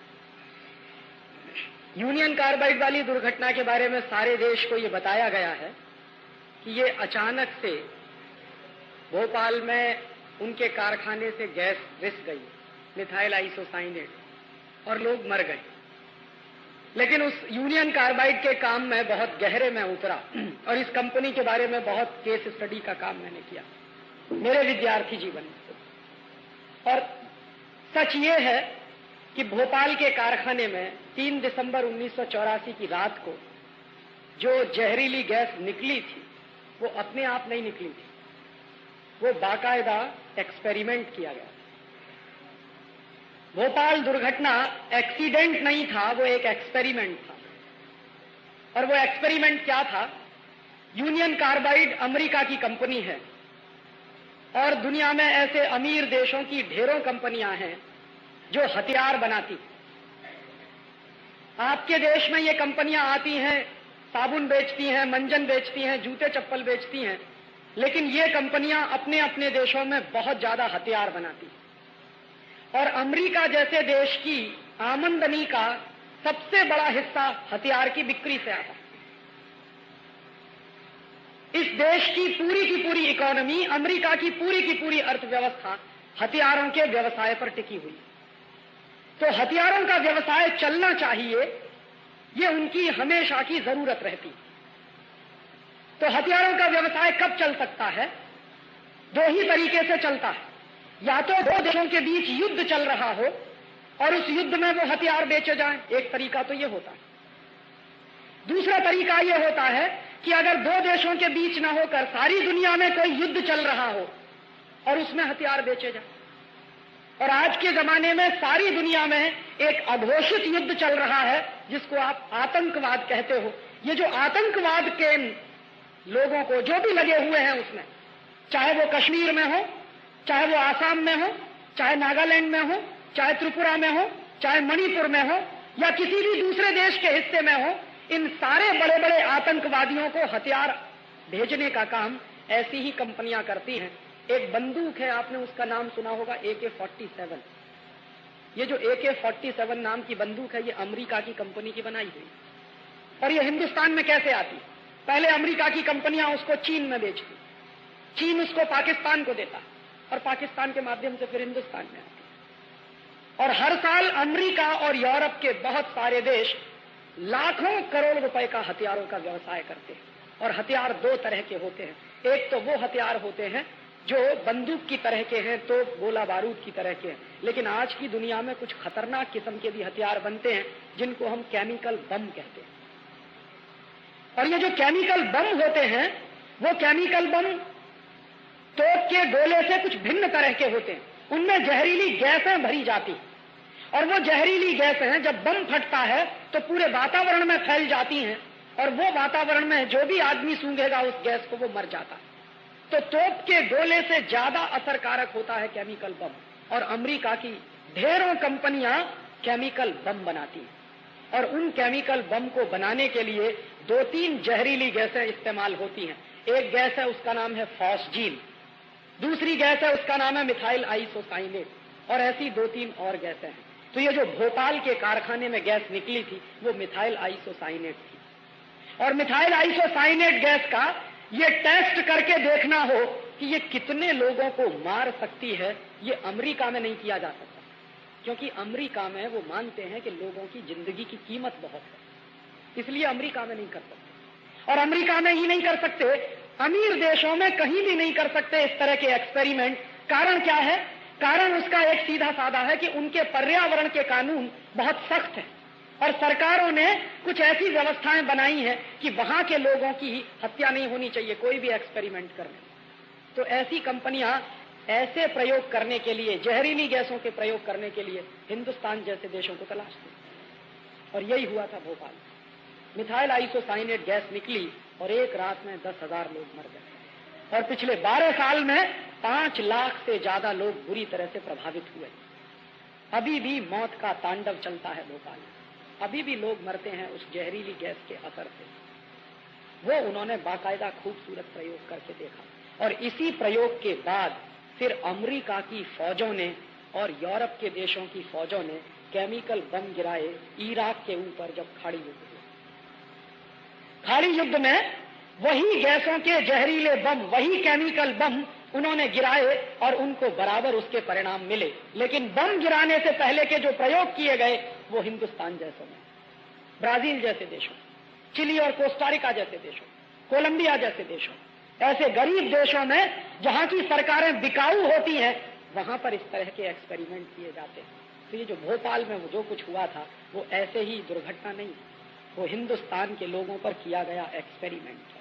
यूनियन कार्बाइड वाली दुर्घटना के बारे में सारे देश को ये बताया गया है कि ये अचानक से भोपाल में उनके कारखाने से गैस रिस गई, मिथाइल आइसोसाइनेट, और लोग मर गए। लेकिन उस यूनियन कार्बाइड के काम में बहुत गहरे में उतरा और इस कंपनी के बारे में बहुत केस स्टडी का काम मैंने किया मेरे विद्यार्थी जीवन में। और सच ये है कि भोपाल के कारखाने में 3 दिसंबर 1984 की रात को जो जहरीली गैस निकली थी वो अपने आप नहीं निकली थी, वो बाकायदा एक्सपेरिमेंट किया गया। भोपाल दुर्घटना एक्सीडेंट नहीं था, वो एक एक्सपेरिमेंट था। और वो एक्सपेरिमेंट क्या था यूनियन कार्बाइड अमेरिका की कंपनी है और दुनिया में ऐसे अमीर देशों की ढेरों कंपनियां हैं जो हथियार बनाती। आपके देश में ये कंपनियां आती हैं, साबुन बेचती हैं, मंजन बेचती हैं, जूते चप्पल बेचती हैं, लेकिन ये कंपनियां अपने अपने देशों में बहुत ज्यादा हथियार बनाती। और अमेरिका जैसे देश की आमदनी का सबसे बड़ा हिस्सा हथियार की बिक्री से आता है। इस देश की पूरी इकोनॉमी, अमेरिका की पूरी अर्थव्यवस्था हथियारों के व्यवसाय पर टिकी हुई। तो हथियारों का व्यवसाय चलना चाहिए, ये उनकी हमेशा की जरूरत रहती। तो हथियारों का व्यवसाय कब चल सकता है? दो ही तरीके से चलता है। या तो दो देशों के बीच युद्ध चल रहा हो और उस युद्ध में वो हथियार बेचे जाएं, एक तरीका तो ये होता है। दूसरा तरीका ये होता है कि अगर दो देशों के बीच न होकर सारी दुनिया में कोई युद्ध चल रहा हो और उसमें हथियार बेचे जाए। और आज के जमाने में सारी दुनिया में एक अघोषित युद्ध चल रहा है जिसको आप आतंकवाद कहते हो। ये जो आतंकवाद के लोगों को जो भी लगे हुए हैं उसमें, चाहे वो कश्मीर में हो, चाहे वो आसाम में हो, चाहे नागालैंड में हो, चाहे त्रिपुरा में हो, चाहे मणिपुर में हो, या किसी भी दूसरे देश के हिस्से में हो, इन सारे बड़े बड़े आतंकवादियों को हथियार भेजने का काम ऐसी ही कंपनियां करती हैं। एक बंदूक है, आपने उसका नाम सुना होगा, AK-47। ये जो AK-47 नाम की बंदूक है, ये अमेरिका की कंपनी की बनाई हुई। और ये हिंदुस्तान में कैसे आती? पहले अमेरिका की कंपनियां उसको चीन में बेचती, चीन उसको पाकिस्तान को देता और पाकिस्तान के माध्यम से फिर हिंदुस्तान में आती। और हर साल अमेरिका और यूरोप के बहुत सारे देश लाखों करोड़ रुपए का हथियारों का व्यवसाय करते हैं। और हथियार दो तरह के होते हैं। एक तो वो हथियार होते हैं जो बंदूक की तरह के हैं, तो गोला बारूद की तरह के हैं। लेकिन आज की दुनिया में कुछ खतरनाक किस्म के भी हथियार बनते हैं जिनको हम केमिकल बम कहते हैं। और ये जो केमिकल बम होते हैं, वो केमिकल बम तोप के गोले से कुछ भिन्न तरह के होते हैं। उनमें जहरीली गैसें भरी जाती, और वो जहरीली गैसें जब बम फटता है तो पूरे वातावरण में फैल जाती हैं, और वो वातावरण में जो भी आदमी सूंघेगा उस गैस को, वो मर जाता है। तो तोप के गोले से ज्यादा असरकारक होता है केमिकल बम। और अमेरिका की ढेरों कंपनियां केमिकल बम बनाती हैं। और उन केमिकल बम को बनाने के लिए 2-3 जहरीली गैसें इस्तेमाल होती हैं। एक गैस है, उसका नाम है फॉस्जीन, दूसरी गैस है, उसका नाम है मिथाइल आइसोसाइनेट, और ऐसी 2-3 और गैसें हैं। तो ये जो भोपाल के कारखाने में गैस निकली थी वो मिथाइल आइसोसाइनेट थी। और मिथाइल आइसोसाइनेट गैस का ये टेस्ट करके देखना हो कि ये कितने लोगों को मार सकती है, ये अमेरिका में नहीं किया जा सकता, क्योंकि अमेरिका में वो मानते हैं कि लोगों की जिंदगी की कीमत बहुत है, इसलिए अमेरिका में नहीं कर सकते। और अमेरिका में ही नहीं कर सकते, अमीर देशों में कहीं भी नहीं कर सकते इस तरह के एक्सपेरिमेंट। कारण क्या है? कारण उसका एक सीधा साधा है कि उनके पर्यावरण के कानून बहुत सख्त हैं और सरकारों ने कुछ ऐसी व्यवस्थाएं बनाई हैं कि वहां के लोगों की हत्या नहीं होनी चाहिए कोई भी एक्सपेरिमेंट करने। तो ऐसी कंपनियां ऐसे प्रयोग करने के लिए, जहरीली गैसों के प्रयोग करने के लिए हिंदुस्तान जैसे देशों को तलाशती। और यही हुआ था भोपाल। मिथाइल आइसोसाइनेट गैस निकली और एक रात में 10,000 लोग मर गए। और पिछले 12 साल में 5 लाख से ज्यादा लोग बुरी तरह से प्रभावित हुए। अभी भी मौत का तांडव चलता है भोपाल में, अभी भी लोग मरते हैं उस जहरीली गैस के असर से। वो उन्होंने बाकायदा खूबसूरत प्रयोग करके देखा। और इसी प्रयोग के बाद फिर अमेरिका की फौजों ने और यूरोप के देशों की फौजों ने केमिकल बम गिराए इराक के ऊपर जब खाड़ी युद्ध हुआ। खाड़ी युद्ध में वही गैसों के जहरीले बम, वही केमिकल बम उन्होंने गिराए और उनको बराबर उसके परिणाम मिले। लेकिन बम गिराने से पहले के जो प्रयोग किए गए वो हिंदुस्तान जैसों में, ब्राजील जैसे देशों, चिली और कोस्टारिका जैसे देशों, कोलंबिया जैसे देशों, ऐसे गरीब देशों में जहां की सरकारें बिकाऊ होती हैं, वहां पर इस तरह के एक्सपेरिमेंट किए जाते हैं। तो ये जो भोपाल में जो कुछ हुआ था वो ऐसे ही दुर्घटना नहीं, वो हिंदुस्तान के लोगों पर किया गया एक्सपेरिमेंट है।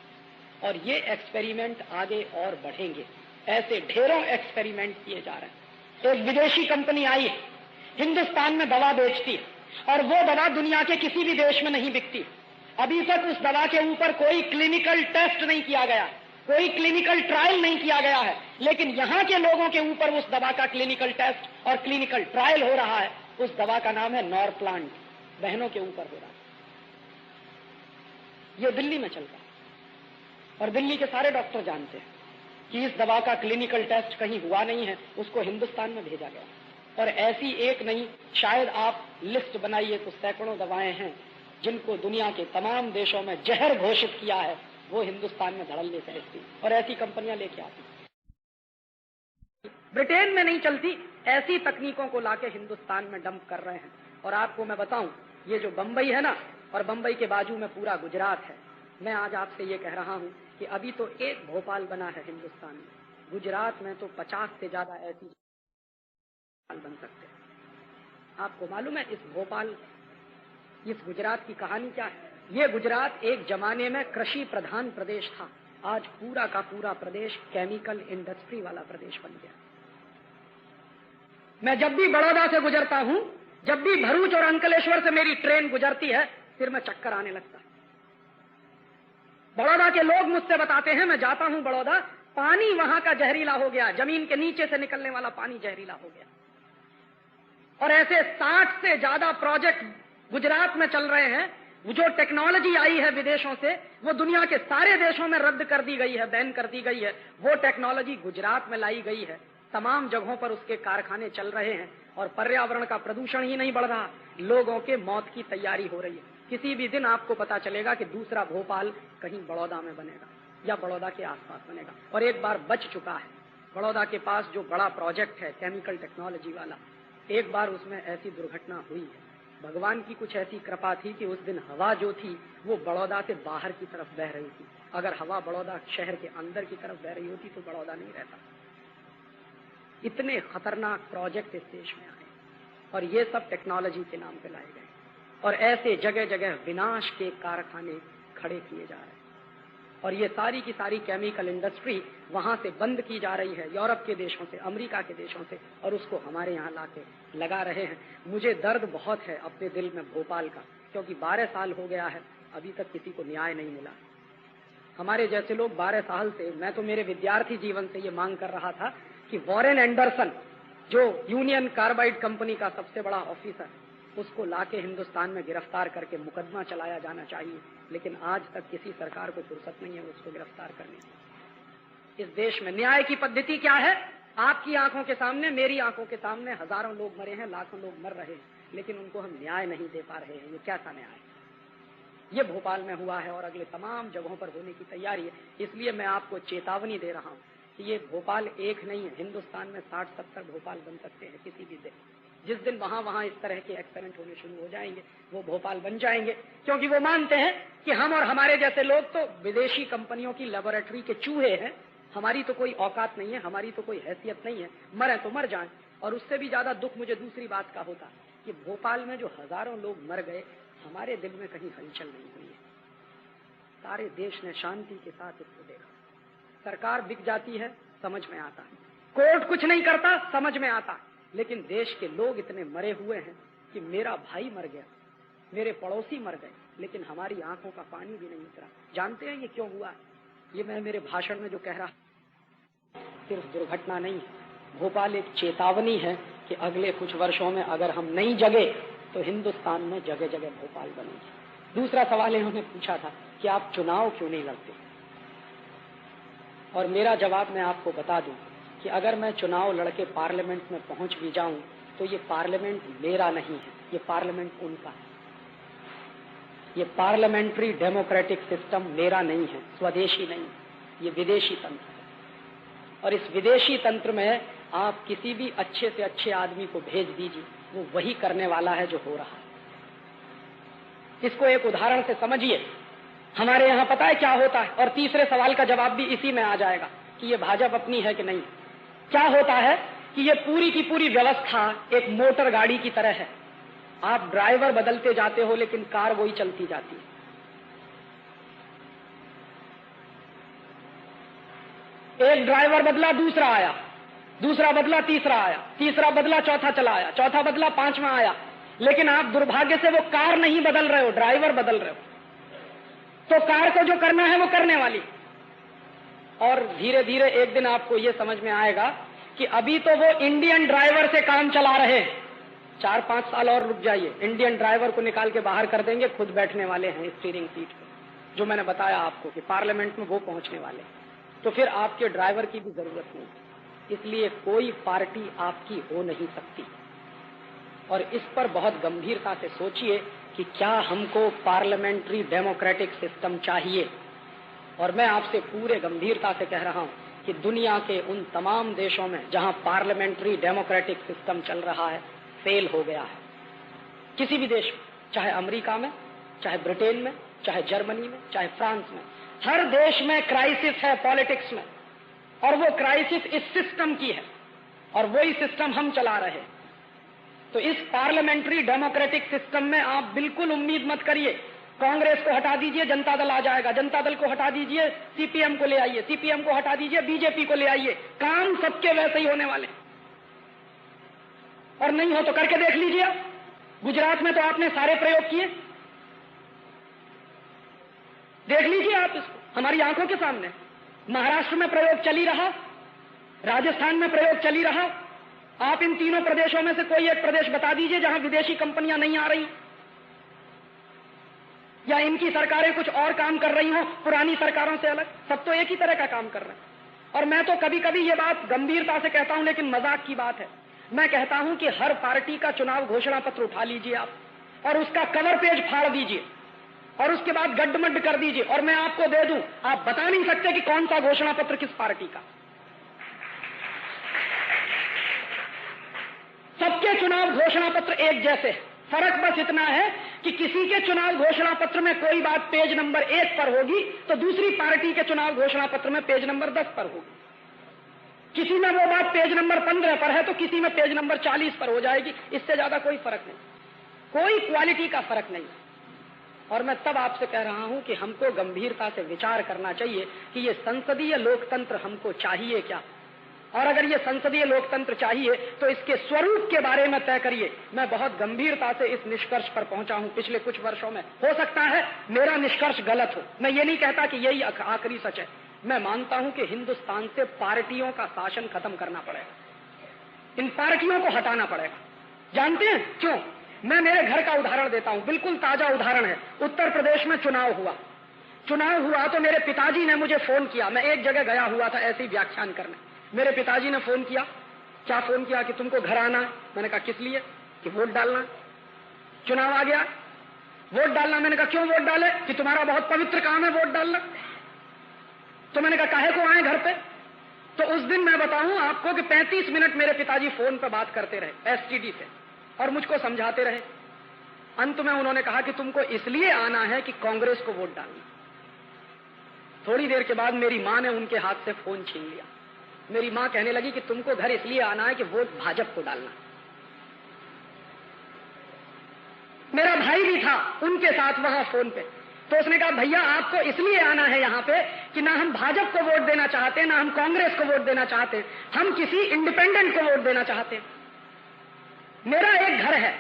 और ये एक्सपेरिमेंट आगे और बढ़ेंगे। ऐसे ढेरों एक्सपेरिमेंट किए जा रहे हैं। एक विदेशी कंपनी आई है, हिंदुस्तान में दवा बेचती है और वो दवा दुनिया के किसी भी देश में नहीं बिकती। अभी तक उस दवा के ऊपर कोई क्लिनिकल टेस्ट नहीं किया गया, कोई क्लिनिकल ट्रायल नहीं किया गया है, लेकिन यहां के लोगों के ऊपर उस दवा का क्लिनिकल टेस्ट और क्लिनिकल ट्रायल हो रहा है। उस दवा का नाम है नॉरप्लांट, बहनों के ऊपर हो रहा है। ये दिल्ली में चल रहा है और दिल्ली के सारे डॉक्टर जानते हैं कि इस दवा का क्लिनिकल टेस्ट कहीं हुआ नहीं है, उसको हिंदुस्तान में भेजा गया। और ऐसी एक नहीं, शायद आप लिस्ट बनाइए तो सैकड़ों दवाएं हैं जिनको दुनिया के तमाम देशों में जहर घोषित किया है, वो हिंदुस्तान में धड़ल्ले से बेचती और ऐसी कंपनियां लेके आती। ब्रिटेन में नहीं चलती, ऐसी तकनीकों को लाके हिंदुस्तान में डंप कर रहे हैं। और आपको मैं बताऊं, ये जो बंबई है ना, और बंबई के बाजू में पूरा गुजरात है, मैं आज आपसे ये कह रहा हूं कि अभी तो एक भोपाल बना है हिंदुस्तान में, गुजरात में तो 50 से ज्यादा ऐसी बन सकते हैं। आपको मालूम है इस गुजरात की कहानी क्या है? ये गुजरात एक जमाने में कृषि प्रधान प्रदेश था, आज पूरा का पूरा प्रदेश केमिकल इंडस्ट्री वाला प्रदेश बन गया। मैं जब भी बड़ौदा से गुजरता हूं, जब भी भरूच और अंकलेश्वर से मेरी ट्रेन गुजरती है, फिर मैं चक्कर आने लगता है। बड़ौदा के लोग मुझसे बताते हैं, मैं जाता हूं बड़ौदा, पानी वहां का जहरीला हो गया, जमीन के नीचे से निकलने वाला पानी जहरीला हो गया। और ऐसे 60 से ज्यादा प्रोजेक्ट गुजरात में चल रहे हैं। वो जो टेक्नोलॉजी आई है विदेशों से, वो दुनिया के सारे देशों में रद्द कर दी गई है, बैन कर दी गई है। वो टेक्नोलॉजी गुजरात में लाई गई है, तमाम जगहों पर उसके कारखाने चल रहे हैं और पर्यावरण का प्रदूषण ही नहीं बढ़ रहा, लोगों के मौत की तैयारी हो रही है। किसी भी दिन आपको पता चलेगा कि दूसरा भोपाल कहीं बड़ौदा में बनेगा या बड़ौदा के आसपास बनेगा। और एक बार बच चुका है, बड़ौदा के पास जो बड़ा प्रोजेक्ट है केमिकल टेक्नोलॉजी वाला, एक बार उसमें ऐसी दुर्घटना हुई है। भगवान की कुछ ऐसी कृपा थी कि उस दिन हवा जो थी वो बड़ौदा से बाहर की तरफ बह रही थी। अगर हवा बड़ौदा शहर के अंदर की तरफ बह रही होती तो बड़ौदा नहीं रहता। इतने खतरनाक प्रोजेक्ट इस देश में आए और ये सब टेक्नोलॉजी के नाम पे लाए गए और ऐसे जगह जगह विनाश के कारखाने खड़े किए जा रहे हैं। और ये सारी की सारी केमिकल इंडस्ट्री वहां से बंद की जा रही है, यूरोप के देशों से, अमेरिका के देशों से, और उसको हमारे यहाँ लाके लगा रहे हैं। मुझे दर्द बहुत है अपने दिल में भोपाल का, क्योंकि 12 साल हो गया है, अभी तक किसी को न्याय नहीं मिला। हमारे जैसे लोग 12 साल से, मैं तो मेरे विद्यार्थी जीवन से ये मांग कर रहा था कि वॉरेन एंडरसन, जो यूनियन कार्बाइड कंपनी का सबसे बड़ा ऑफिसर, उसको लाके हिंदुस्तान में गिरफ्तार करके मुकदमा चलाया जाना चाहिए, लेकिन आज तक किसी सरकार को फुर्सत नहीं है उसको गिरफ्तार करने की। इस देश में न्याय की पद्धति क्या है? आपकी आंखों के सामने, मेरी आंखों के सामने हजारों लोग मरे हैं, लाखों लोग मर रहे हैं, लेकिन उनको हम न्याय नहीं दे पा रहे हैं। ये कैसा न्याय है? ये भोपाल में हुआ है और अगले तमाम जगहों पर होने की तैयारी है। इसलिए मैं आपको चेतावनी दे रहा हूं कि ये भोपाल एक नहीं है, हिंदुस्तान में 60-70 भोपाल बन सकते हैं किसी भी दिन। जिस दिन वहां इस तरह के एक्सपेरिमेंट होने शुरू हो जाएंगे, वो भोपाल बन जाएंगे, क्योंकि वो मानते हैं कि हम और हमारे जैसे लोग तो विदेशी कंपनियों की लेबोरेटरी के चूहे हैं, हमारी तो कोई औकात नहीं है, हमारी तो कोई हैसियत नहीं है, मरे तो मर जाएं। और उससे भी ज्यादा दुख मुझे दूसरी बात का होता कि भोपाल में जो हजारों लोग मर गए, हमारे दिल में कहीं हलचल नहीं हुई है। सारे देश ने शांति के साथ इसको देखा। सरकार बिक जाती है, समझ में आता है, कोर्ट कुछ नहीं करता, समझ में आता है, लेकिन देश के लोग इतने मरे हुए हैं कि मेरा भाई मर गया, मेरे पड़ोसी मर गए, लेकिन हमारी आंखों का पानी भी नहीं उतरा। जानते हैं ये क्यों हुआ? ये मैं मेरे भाषण में जो कह रहा, सिर्फ दुर्घटना नहीं है, भोपाल एक चेतावनी है कि अगले कुछ वर्षों में अगर हम नहीं जगे तो हिंदुस्तान में जगह जगह भोपाल बनेगी। दूसरा सवाल इन्होंने पूछा था कि आप चुनाव क्यों नहीं लड़ते, और मेरा जवाब मैं आपको बता दूं कि अगर मैं चुनाव लड़के पार्लियामेंट में पहुंच भी जाऊं तो ये पार्लियामेंट मेरा नहीं है, ये पार्लियामेंट उनका है। ये पार्लियामेंट्री डेमोक्रेटिक सिस्टम मेरा नहीं है, स्वदेशी नहीं, ये विदेशी तंत्र है। और इस विदेशी तंत्र में आप किसी भी अच्छे से अच्छे आदमी को भेज दीजिए, वो वही करने वाला है जो हो रहा है। इसको एक उदाहरण से समझिए। हमारे यहाँ पता है क्या होता है, और तीसरे सवाल का जवाब भी इसी में आ जाएगा कि ये भाजपा अपनी है कि नहीं। क्या होता है कि ये पूरी की पूरी व्यवस्था एक मोटर गाड़ी की तरह है, आप ड्राइवर बदलते जाते हो लेकिन कार वही चलती जाती है। एक ड्राइवर बदला, दूसरा आया, दूसरा बदला, तीसरा आया, तीसरा बदला, चौथा चला आया, चौथा बदला, पांचवा आया, लेकिन आप दुर्भाग्य से वो कार नहीं बदल रहे हो, ड्राइवर बदल रहे हो। तो कार को जो करना है वो करने वाली। और धीरे धीरे एक दिन आपको ये समझ में आएगा कि अभी तो वो इंडियन ड्राइवर से काम चला रहे हैं, 4-5 साल और रुक जाइए, इंडियन ड्राइवर को निकाल के बाहर कर देंगे, खुद बैठने वाले हैं स्टीयरिंग सीट पे, जो मैंने बताया आपको कि पार्लियामेंट में वो पहुंचने वाले। तो फिर आपके ड्राइवर की भी जरूरत नहीं, इसलिए कोई पार्टी आपकी हो नहीं सकती। और इस पर बहुत गंभीरता से सोचिए कि क्या हमको पार्लियामेंट्री डेमोक्रेटिक सिस्टम चाहिए। और मैं आपसे पूरे गंभीरता से कह रहा हूं कि दुनिया के उन तमाम देशों में जहां पार्लियामेंट्री डेमोक्रेटिक सिस्टम चल रहा है, फेल हो गया है। किसी भी देश में, चाहे अमेरिका में, चाहे ब्रिटेन में, चाहे जर्मनी में, चाहे फ्रांस में, हर देश में क्राइसिस है पॉलिटिक्स में, और वो क्राइसिस इस सिस्टम की है, और वही सिस्टम हम चला रहे हैं। तो इस पार्लियामेंट्री डेमोक्रेटिक सिस्टम में आप बिल्कुल उम्मीद मत करिए कांग्रेस को हटा दीजिए जनता दल आ जाएगा, जनता दल को हटा दीजिए सीपीएम को ले आइए, सीपीएम को हटा दीजिए बीजेपी को ले आइए, काम सबके वैसे ही होने वाले। और नहीं हो तो करके देख लीजिए। गुजरात में तो आपने सारे प्रयोग किए, देख लीजिए आप इसको हमारी आंखों के सामने। महाराष्ट्र में प्रयोग चली रहा, राजस्थान में प्रयोग चली रहा। आप इन तीनों प्रदेशों में से कोई एक प्रदेश बता दीजिए जहां विदेशी कंपनियां नहीं आ रही, या इनकी सरकारें कुछ और काम कर रही हो पुरानी सरकारों से अलग। सब तो एक ही तरह का काम कर रहे हैं। और मैं तो कभी कभी ये बात गंभीरता से कहता हूं, लेकिन मजाक की बात है। मैं कहता हूं कि हर पार्टी का चुनाव घोषणा पत्र उठा लीजिए आप, और उसका कवर पेज फाड़ दीजिए, और उसके बाद गड्ढमड्ढ कर दीजिए, और मैं आपको दे दूं, आप बता नहीं सकते कि कौन सा घोषणा पत्र किस पार्टी का। सबके चुनाव घोषणा पत्र एक जैसे, फर्क बस इतना है कि किसी के चुनाव घोषणा पत्र में कोई बात पेज नंबर 1 पर होगी तो दूसरी पार्टी के चुनाव घोषणा पत्र में पेज नंबर 10 पर होगी। किसी में वो बात पेज नंबर 15 पर है तो किसी में पेज नंबर 40 पर हो जाएगी। इससे ज्यादा कोई फर्क नहीं, कोई क्वालिटी का फर्क नहीं। और मैं तब आपसे कह रहा हूं कि हमको गंभीरता से विचार करना चाहिए कि ये संसदीय लोकतंत्र हमको चाहिए क्या, और अगर ये संसदीय लोकतंत्र चाहिए तो इसके स्वरूप के बारे में तय करिए। मैं बहुत गंभीरता से इस निष्कर्ष पर पहुंचा हूं पिछले कुछ वर्षों में। हो सकता है मेरा निष्कर्ष गलत हो, मैं ये नहीं कहता कि यही आखिरी सच है। मैं मानता हूं कि हिंदुस्तान से पार्टियों का शासन खत्म करना पड़ेगा, इन पार्टियों को हटाना पड़ेगा। जानते हैं क्यों? मैं मेरे घर का उदाहरण देता हूं, बिल्कुल ताजा उदाहरण है। उत्तर प्रदेश में चुनाव हुआ तो मेरे पिताजी ने मुझे फोन किया। मैं एक जगह गया हुआ था ऐसे ही व्याख्यान करने, मेरे पिताजी ने फोन किया। क्या फोन किया? कि तुमको घर आना है। मैंने कहा किस लिए? कि वोट डालना। चुनाव आ गया, वोट डालना। मैंने कहा क्यों वोट डाले? कि तुम्हारा बहुत पवित्र काम है वोट डालना। तो मैंने कहा काहे को आए घर पे? तो उस दिन मैं बताऊं आपको कि 35 मिनट मेरे पिताजी फोन पर बात करते रहे एसटीडी से, और मुझको समझाते रहे। अंत में उन्होंने कहा कि तुमको इसलिए आना है कि कांग्रेस को वोट डालना। थोड़ी देर के बाद मेरी मां ने उनके हाथ से फोन छीन लिया। मेरी मां कहने लगी कि तुमको घर इसलिए आना है कि वोट भाजपा को डालना। मेरा भाई भी था उनके साथ वहां फोन पे, तो उसने कहा भैया आपको इसलिए आना है यहाँ पे कि ना हम भाजपा को वोट देना चाहते हैं, ना हम कांग्रेस को वोट देना चाहते हैं, हम किसी इंडिपेंडेंट को वोट देना चाहते हैं। मेरा एक घर है,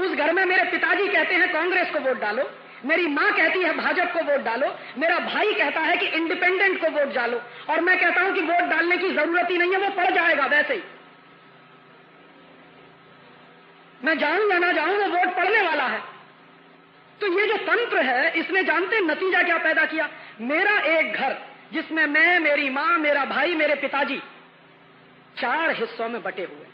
उस घर में मेरे पिताजी कहते हैं कांग्रेस को वोट डालो, मेरी मां कहती है भाजपा को वोट डालो, मेरा भाई कहता है कि इंडिपेंडेंट को वोट डालो, और मैं कहता हूं कि वोट डालने की जरूरत ही नहीं है, वो पड़ जाएगा वैसे ही। मैं जाऊं या ना जाऊं वो वोट पड़ने वाला है। तो ये जो तंत्र है इसने जानते नतीजा क्या पैदा किया? मेरा एक घर जिसमें मैं, मेरी मां, मेरा भाई, मेरे पिताजी 4 हिस्सों में बटे हुए।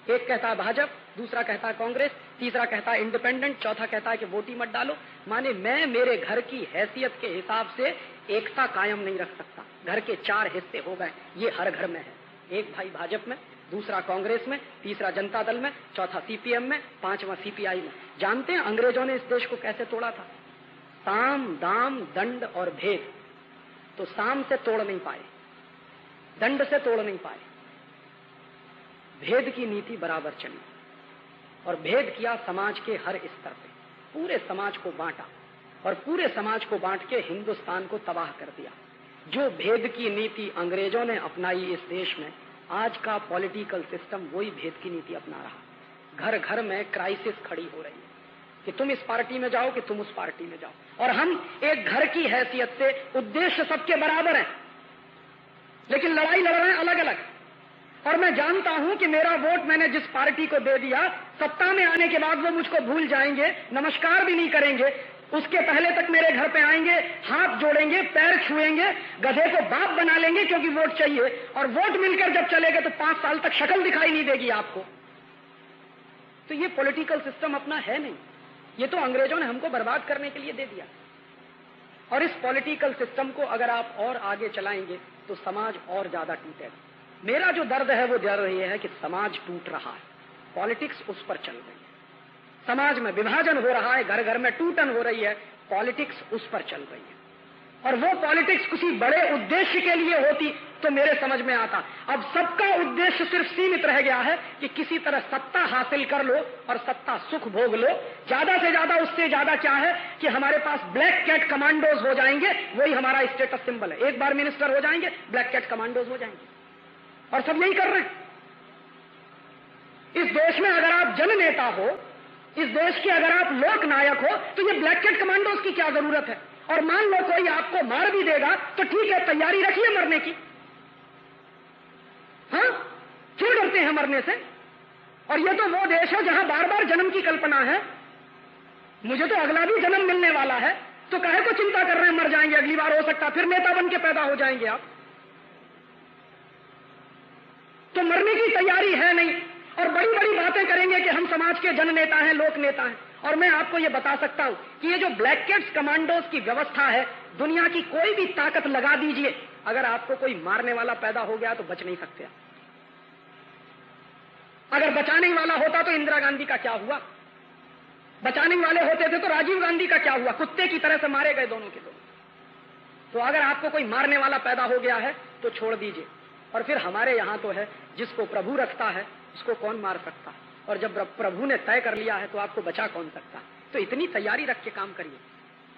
एक कहता है भाजपा, दूसरा कहता है कांग्रेस, तीसरा कहता है इंडिपेंडेंट, चौथा कहता है कि वोट ही मत डालो। माने मैं मेरे घर की हैसियत के हिसाब से एकता कायम नहीं रख सकता। घर के 4 हिस्से हो गए, ये हर घर में है। एक भाई भाजपा में, दूसरा कांग्रेस में, तीसरा जनता दल में, चौथा सीपीएम में, 5वां सीपीआई में। जानते हैं अंग्रेजों ने इस देश को कैसे तोड़ा था? साम, दाम, दंड और भेद। तो साम से तोड़ नहीं पाए, दंड से तोड़ नहीं पाए, भेद की नीति बराबर चली, और भेद किया समाज के हर स्तर पे, पूरे समाज को बांटा, और पूरे समाज को बांट के हिंदुस्तान को तबाह कर दिया। जो भेद की नीति अंग्रेजों ने अपनाई इस देश में, आज का पॉलिटिकल सिस्टम वही भेद की नीति अपना रहा। घर घर में क्राइसिस खड़ी हो रही है। कि तुम इस पार्टी में जाओ कि तुम उस पार्टी में जाओ, और हम एक घर की हैसियत से उद्देश्य सबके बराबर हैं, लेकिन लड़ाई लड़ रहे हैं अलग अलग। और मैं जानता हूं कि मेरा वोट मैंने जिस पार्टी को दे दिया, सत्ता में आने के बाद वो मुझको भूल जाएंगे, नमस्कार भी नहीं करेंगे, उसके पहले तक मेरे घर पे आएंगे, हाथ जोड़ेंगे, पैर छुएंगे, गधे को बाप बना लेंगे क्योंकि वोट चाहिए, और वोट मिलकर जब चलेगा तो 5 साल तक शक्ल दिखाई नहीं देगी आपको। तो ये पॉलिटिकल सिस्टम अपना है नहीं, ये तो अंग्रेजों ने हमको बर्बाद करने के लिए दे दिया। और इस पॉलिटिकल सिस्टम को अगर आप और आगे चलाएंगे तो समाज और ज्यादा टूटेगा। मेरा जो दर्द है वो दर्द ये है कि समाज टूट रहा है, पॉलिटिक्स उस पर चल रही है, समाज में विभाजन हो रहा है, घर घर में टूटन हो रही है, पॉलिटिक्स उस पर चल रही है। और वो पॉलिटिक्स किसी बड़े उद्देश्य के लिए होती तो मेरे समझ में आता। अब सबका उद्देश्य सिर्फ सीमित रह गया है कि किसी तरह सत्ता हासिल कर लो और सत्ता सुख भोग लो, ज्यादा से ज्यादा, उससे ज्यादा क्या है कि हमारे पास ब्लैक कैट कमांडोज हो जाएंगे, वही हमारा स्टेटस सिंबल है। एक बार मिनिस्टर हो जाएंगे, ब्लैक कैट कमांडोज हो जाएंगे, और सब यही कर रहे हैं। इस देश में अगर आप जननेता हो, इस देश के अगर आप लोक नायक हो, तो ये ब्लैक कैट कमांडोज की क्या जरूरत है? और मान लो कोई आपको मार भी देगा तो ठीक है, तैयारी रखिए मरने की। हाँ, क्यों डरते हैं मरने से? और ये तो वो देश है जहां बार बार जन्म की कल्पना है, मुझे तो अगला भी जन्म मिलने वाला है, तो काहे को चिंता कर रहे हैं? मर जाएंगे अगली बार, हो सकता फिर नेता बन के पैदा हो जाएंगे आप। तो मरने की तैयारी है नहीं, और बड़ी बड़ी बातें करेंगे कि हम समाज के जन नेता हैं, लोक नेता हैं। और मैं आपको ये बता सकता हूं कि ये जो ब्लैक कैट्स कमांडोज की व्यवस्था है, दुनिया की कोई भी ताकत लगा दीजिए, अगर आपको कोई मारने वाला पैदा हो गया तो बच नहीं सकते आप। अगर बचाने वाला होता तो इंदिरा गांधी का क्या हुआ? बचाने वाले होते थे तो राजीव गांधी का क्या हुआ? कुत्ते की तरह से मारे गए दोनों के दोनों। तो अगर आपको कोई मारने वाला पैदा हो गया है तो छोड़ दीजिए। और फिर हमारे यहां तो है, जिसको प्रभु रखता है उसको कौन मार सकता है, और जब प्रभु ने तय कर लिया है तो आपको बचा कौन सकता है? तो इतनी तैयारी रख के काम करिए।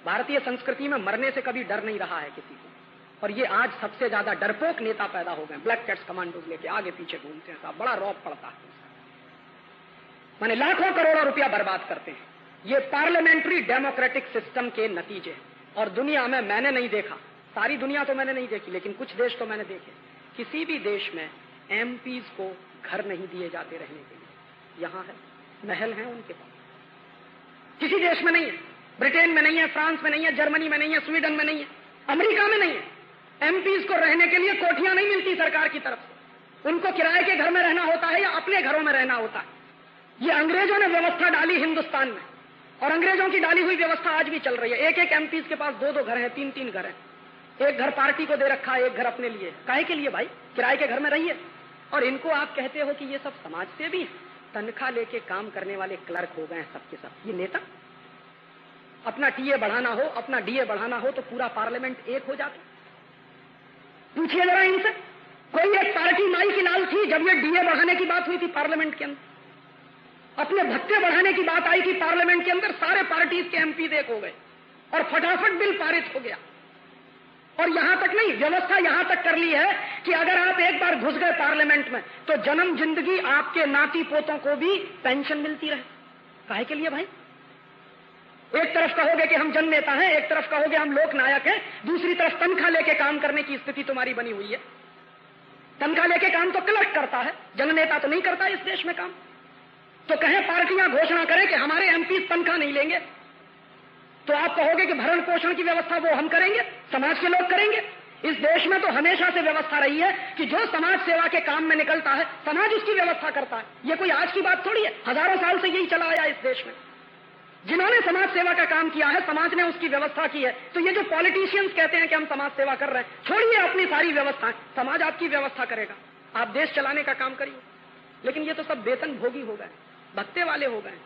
भारतीय संस्कृति में मरने से कभी डर नहीं रहा है किसी को, और ये आज सबसे ज्यादा डरपोक नेता पैदा हो गए, ब्लैक कैट्स कमांडोज लेके आगे पीछे घूमते हैं साहब, बड़ा रौब पड़ता है। माने लाखों करोड़ों रुपया बर्बाद करते हैं। ये पार्लियामेंट्री डेमोक्रेटिक सिस्टम के नतीजे हैं। और दुनिया में मैंने नहीं देखा, सारी दुनिया तो मैंने नहीं देखी, लेकिन कुछ देश तो मैंने देखे, किसी भी देश में एमपीज को घर नहीं दिए जाते रहने के लिए। यहां है, महल है उनके पास, किसी देश में नहीं है। ब्रिटेन में नहीं है, फ्रांस में नहीं है, जर्मनी में नहीं है, स्वीडन में नहीं है, अमेरिका में नहीं है। एमपीज को रहने के लिए कोठियां नहीं मिलती सरकार की तरफ से, उनको किराए के घर में रहना होता है या अपने घरों में रहना होता है। ये अंग्रेजों ने व्यवस्था डाली हिंदुस्तान में, और अंग्रेजों की डाली हुई व्यवस्था आज भी चल रही है। एक एक एमपीज के पास 2-2 घर हैं, 3-3 घर हैं। एक घर पार्टी को दे रखा है, एक घर अपने लिए। काहे के लिए भाई? किराए के घर में रहिए। और इनको आप कहते हो कि ये सब समाज से भी तनख्वाह लेके काम करने वाले क्लर्क हो गए हैं सबके सब। ये नेता? अपना टीए बढ़ाना हो, अपना डीए बढ़ाना हो तो पूरा पार्लियामेंट एक हो जाता। पूछिए जरा इनसे, कोई एक पार्टी माई की लाल थी जब ये डीए बढ़ाने की बात हुई थी पार्लियामेंट के अंदर? अपने भत्ते बढ़ाने की बात आई थी पार्लियामेंट के अंदर, सारे पार्टीज के एमपी एक हो गए और फटाफट बिल पारित हो गया। और यहां तक नहीं, व्यवस्था यहां तक कर ली है कि अगर आप एक बार घुस गए पार्लियामेंट में तो जन्म जिंदगी आपके नाती पोतों को भी पेंशन मिलती रहे। काहे के लिए भाई? एक तरफ कहोगे कि हम जन नेता हैं, एक तरफ कहोगे हम लोक नायक हैं, दूसरी तरफ तनख्वाह लेके काम करने की स्थिति तुम्हारी बनी हुई है। तनख्वाह लेके काम तो क्लर्क करता है, जन नेता तो नहीं करता इस देश में काम। तो कहें पार्टियां घोषणा करें कि हमारे एमपी तनख्वाह नहीं लेंगे, तो आप कहोगे कि भरण पोषण की व्यवस्था वो हम करेंगे, समाज के लोग करेंगे। इस देश में तो हमेशा से व्यवस्था रही है कि जो समाज सेवा के काम में निकलता है समाज उसकी व्यवस्था करता है। ये कोई आज की बात थोड़ी है, हजारों साल से यही चला आया इस देश में। जिन्होंने समाज सेवा का काम किया है समाज ने उसकी व्यवस्था की है। तो ये जो पॉलिटिशियंस कहते हैं कि हम समाज सेवा कर रहे हैं, छोड़िए अपनी सारी व्यवस्था, समाज आपकी व्यवस्था करेगा, आप देश चलाने का काम करिए। लेकिन ये तो सब वेतन भोगी हो गए, भत्ते वाले हो गए।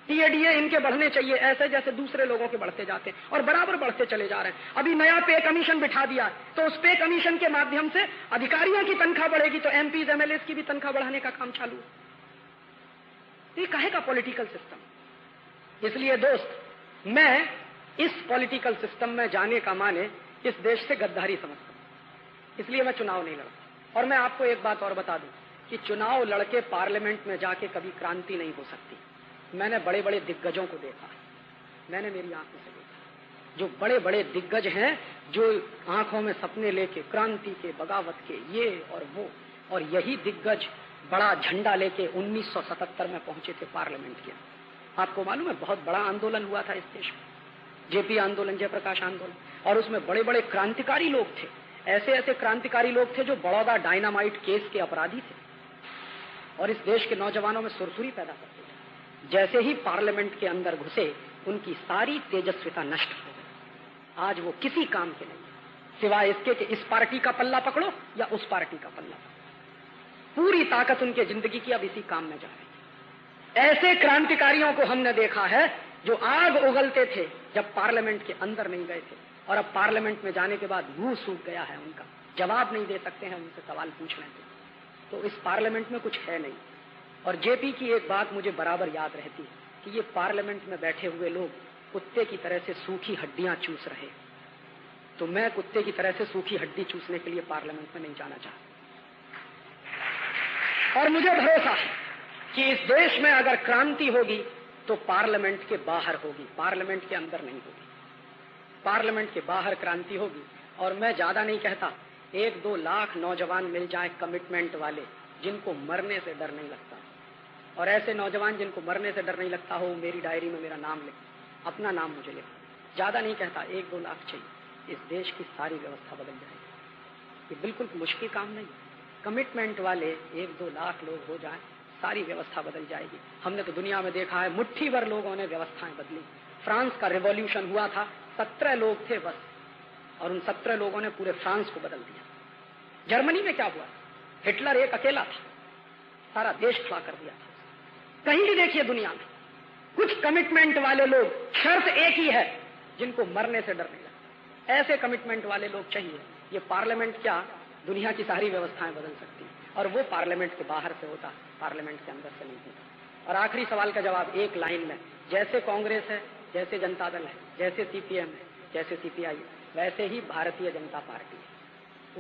टीए डीए इनके बढ़ने चाहिए ऐसे जैसे दूसरे लोगों के बढ़ते जाते हैं, और बराबर बढ़ते चले जा रहे हैं। अभी नया पे कमीशन बिठा दिया, तो उस पे कमीशन के माध्यम से अधिकारियों की तनख्वाह बढ़ेगी, तो एमपीज एमएलएस की भी तनख्वाह बढ़ाने का काम चालू है। ये काहे का पॉलिटिकल सिस्टम? इसलिए दोस्त, मैं इस पॉलिटिकल सिस्टम में जाने का माने इस देश से गद्दारी समझता हूं, इसलिए मैं चुनाव नहीं लड़ता। और मैं आपको एक बात और बता दूं कि चुनाव लड़के पार्लियामेंट में जाके कभी क्रांति नहीं हो सकती। मैंने बड़े बड़े दिग्गजों को देखा, मैंने मेरी आंखों से देखा। जो बड़े बड़े दिग्गज हैं, जो आंखों में सपने लेके क्रांति के, बगावत के, ये और वो, और यही दिग्गज बड़ा झंडा लेके 1977 में पहुंचे थे पार्लियामेंट के। आपको मालूम है बहुत बड़ा आंदोलन हुआ था इस देश में, जेपी आंदोलन, जयप्रकाश आंदोलन, और उसमें बड़े बड़े क्रांतिकारी लोग थे। ऐसे ऐसे क्रांतिकारी लोग थे जो बड़ौदा डायनामाइट केस के अपराधी थे और इस देश के नौजवानों में सुरसुरी पैदा करते थे। जैसे ही पार्लियामेंट के अंदर घुसे, उनकी सारी तेजस्विता नष्ट हो गई। आज वो किसी काम के नहीं, सिवाय इसके कि इस पार्टी का पल्ला पकड़ो या उस पार्टी का पल्ला पकड़ो। पूरी ताकत उनके जिंदगी की अब इसी काम में जा रही है। ऐसे क्रांतिकारियों को हमने देखा है जो आग उगलते थे जब पार्लियामेंट के अंदर नहीं गए थे, और अब पार्लियामेंट में जाने के बाद मुंह सूख गया है उनका, जवाब नहीं दे सकते हैं, उनसे सवाल पूछ रहे थे। तो इस पार्लियामेंट में कुछ है नहीं। और जेपी की एक बात मुझे बराबर याद रहती है कि ये पार्लियामेंट में बैठे हुए लोग कुत्ते की तरह से सूखी हड्डियां चूस रहे। तो मैं कुत्ते की तरह से सूखी हड्डी चूसने के लिए पार्लियामेंट में नहीं जाना चाहता। और मुझे भरोसा है कि इस देश में अगर क्रांति होगी तो पार्लियामेंट के बाहर होगी, पार्लियामेंट के अंदर नहीं होगी। पार्लियामेंट के बाहर क्रांति होगी। और मैं ज्यादा नहीं कहता, 1-2 लाख नौजवान मिल जाए कमिटमेंट वाले, जिनको मरने से डर नहीं लगता। और ऐसे नौजवान जिनको मरने से डर नहीं लगता हो, मेरी डायरी में मेरा नाम लिख, अपना नाम मुझे लिख। ज्यादा नहीं कहता, 1-2 लाख चाहिए। इस देश की सारी व्यवस्था बदल जाएगी। ये बिल्कुल मुश्किल काम नहीं। कमिटमेंट वाले 1-2 लाख लोग हो जाए, सारी व्यवस्था बदल जाएगी। हमने तो दुनिया में देखा है, मुट्ठी भर लोगों ने व्यवस्थाएं बदली। फ्रांस का रिवॉल्यूशन हुआ था, 17 लोग थे बस, और उन 17 लोगों ने पूरे फ्रांस को बदल दिया। जर्मनी में क्या हुआ? हिटलर एक अकेला था, सारा देश खड़ा कर दिया था। कहीं भी देखिए दुनिया में कुछ कमिटमेंट वाले लोग, शर्त एक ही है, जिनको मरने से डर नहीं लगता। ऐसे कमिटमेंट वाले लोग चाहिए। ये पार्लियामेंट क्या, दुनिया की सारी व्यवस्थाएं बदल सकती है। और वो पार्लियामेंट के बाहर से होता, पार्लियामेंट के अंदर से नहीं होता। और आखिरी सवाल का जवाब एक लाइन में, जैसे कांग्रेस है, जैसे जनता दल है, जैसे सीपीएम है, जैसे सीपीआई, वैसे ही भारतीय जनता पार्टी है।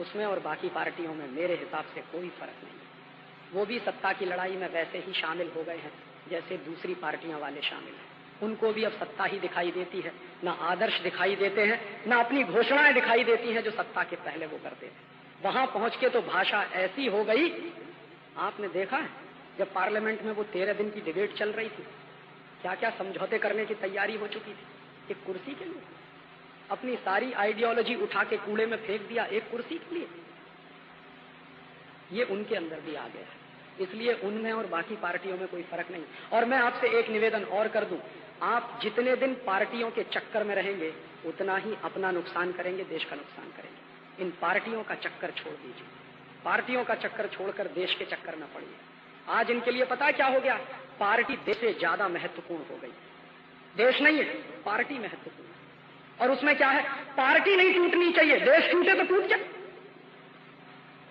उसमें और बाकी पार्टियों में मेरे हिसाब से कोई फर्क नहीं है। वो भी सत्ता की लड़ाई में वैसे ही शामिल हो गए हैं जैसे दूसरी पार्टियां वाले शामिल हैं। उनको भी अब सत्ता ही दिखाई देती है, ना आदर्श दिखाई देते हैं, ना अपनी घोषणाएं दिखाई देती हैं जो सत्ता के पहले वो करते थे। वहां पहुंच के तो भाषा ऐसी हो गई, आपने देखा है जब पार्लियामेंट में वो 13 दिन की डिबेट चल रही थी, क्या क्या समझौते करने की तैयारी हो चुकी थी एक कुर्सी के लिए। अपनी सारी आइडियोलॉजी उठा के कूड़े में फेंक दिया एक कुर्सी के लिए। ये उनके अंदर भी आ गया है, इसलिए उनमें और बाकी पार्टियों में कोई फर्क नहीं। और मैं आपसे एक निवेदन और कर दूं, आप जितने दिन पार्टियों के चक्कर में रहेंगे उतना ही अपना नुकसान करेंगे, देश का नुकसान करेंगे। इन पार्टियों का चक्कर छोड़ दीजिए, पार्टियों का चक्कर छोड़कर देश के चक्कर में पड़िए। आज इनके लिए पता है क्या हो गया? पार्टी देश से ज्यादा महत्वपूर्ण हो गई। देश नहीं है, पार्टी महत्वपूर्ण है। और उसमें क्या है, पार्टी नहीं टूटनी चाहिए, देश टूटे तो टूट जाए।